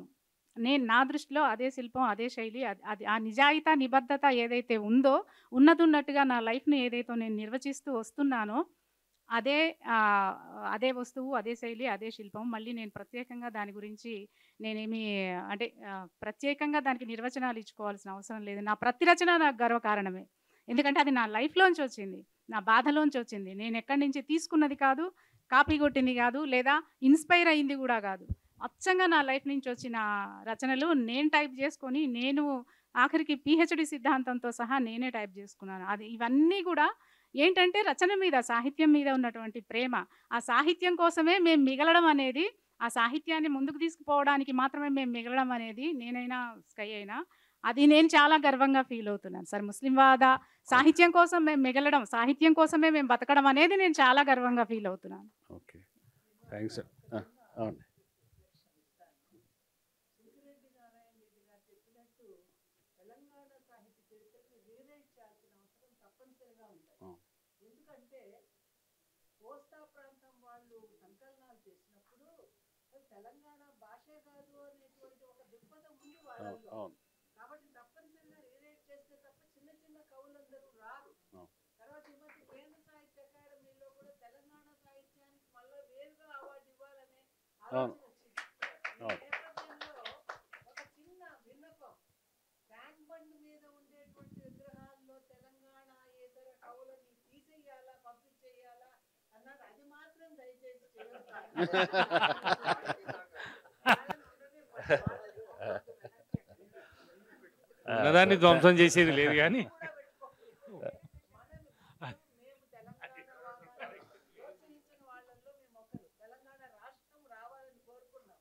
నేను నా దృష్టిలో అదే శిల్పం, అదే శైలి, అది ఆ నిజాయితీ, నిబద్ధత ఏదైతే ఉందో, ఉన్నదున్నట్టుగా నా లైఫ్‌ని ఏదైతే నేను నిర్వచిస్తూ వస్తున్నానో, అదే అదే వస్తువు, అదే శైలి, అదే శిల్పం. మళ్ళీ నేను ప్రత్యేకంగా దాని గురించి నేనేమి అంటే ప్రత్యేకంగా దానికి నిర్వచనాలు ఇచ్చుకోవాల్సిన అవసరం లేదు. నా ప్రతి రచన నాకు గర్వకారణమే. ఎందుకంటే అది నా లైఫ్‌లోంచి వచ్చింది. నా బాధలోంచి వచ్చింది. నేను ఎక్కడి నుంచి తీసుకున్నది కాదు, కాపీ కొట్టింది కాదు, లేదా ఇన్‌స్పైర్ అయింది కూడా కాదు. అచ్చంగా నా లైఫ్ నుంచి వచ్చిన రచనలు నేను టైప్ చేసుకొని, నేను ఆఖరికి పీహెచ్‌డీ సిద్ధాంతంతో సహా నేనే టైప్ చేసుకున్నాను. అది ఇవన్నీ కూడా ఏంటంటే రచన మీద, సాహిత్యం మీద ఉన్నటువంటి ప్రేమ. ఆ సాహిత్యం కోసమే మేము మిగలడం అనేది, ఆ సాహిత్యాన్ని ముందుకు తీసుకుపోవడానికి మాత్రమే మేము మిగలడం అనేది, నేనైనా, స్కై అయినా, అది నేను చాలా గర్వంగా ఫీల్ అవుతున్నాను సార్. ముస్లిం వాద సాహిత్యం కోసం మేము మిగలడం, సాహిత్యం కోసమే మేము బతకడం అనేది నేను చాలా గర్వంగా ఫీల్ అవుతున్నాను. Okay, thanks. అవును. ఎందుకంటే కోస్తా ప్రాంతం వాళ్ళు సంకలనాలు చేసినప్పుడు తెలంగాణ భాషే కాదు అనేటువంటి ఒక దృక్పథం ఉంది వాళ్ళలో. కాబట్టి తప్పనిసరిగా రీరైట్ చేస్తే తప్ప చిన్న చిన్న కవులందరూ రారు. తర్వాత ఈ మధ్య కేంద్ర సాహిత్య అకాడమీలో కూడా తెలంగాణ సాహిత్యానికి మళ్ళీ వేరుగా అవార్డు ఇవ్వాలనే ఆలోచన వచ్చింది. ఈ నేపథ్యంలో ఒక చిన్న విన్నపం, ట్యాంక్ బండ్ మీద ఉండేటువంటి విగ్రహాల్లో తెలంగాణ ఇతర కవులని తీసేయాలా, పంపించేయాలా అన్నది అది మాత్రం దయచేసి ఉన్నదాన్ని ధ్వంసం చేసేది లేదు కానీ మేము తెలంగాణ ప్రోత్సహించిన వాళ్ళల్లో మేము ఒకరు. తెలంగాణ రాష్ట్రం రావాలని కోరుకున్నాం.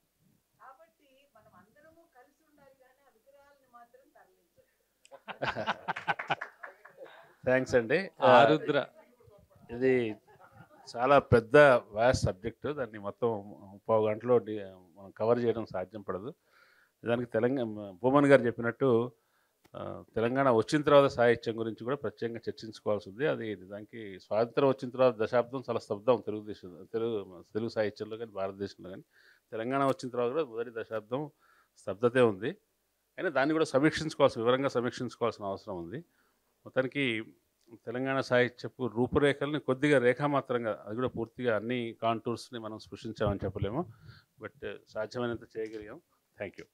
కాబట్టి మనం అందరము కలిసి ఉండాలి కానీ ఆ విగ్రహాలని మాత్రం తరలించాలి. థ్యాంక్స్ అండి. ఆరుద్ర ఇది చాలా పెద్ద వ్యాస్ సబ్జెక్టు. దాన్ని మొత్తం పావు గంటలో మనం కవర్ చేయడం సాధ్యం పడదు. దానికి భూమన్ గారు చెప్పినట్టు తెలంగాణ వచ్చిన తర్వాత సాహిత్యం గురించి కూడా ప్రత్యేకంగా చర్చించుకోవాల్సి ఉంది. అది దానికి స్వాతంత్రం వచ్చిన తర్వాత దశాబ్దం చాలా స్తబ్దం తెలుగు సాహిత్యంలో కానీ భారతదేశంలో కానీ. తెలంగాణ వచ్చిన తర్వాత కూడా మొదటి దశాబ్దం స్తబ్దతే ఉంది. అయినా దాన్ని కూడా వివరంగా సమీక్షించుకోవాల్సిన అవసరం ఉంది. మొత్తానికి తెలంగాణ సాహిత్యపు రూపురేఖల్ని కొద్దిగా రేఖామాత్రంగా, అది కూడా పూర్తిగా అన్ని కాంటూర్స్ని మనం స్పృశించామని చెప్పలేము, బట్ సాధ్యమైనంత చేయగలిగాం. Thank you.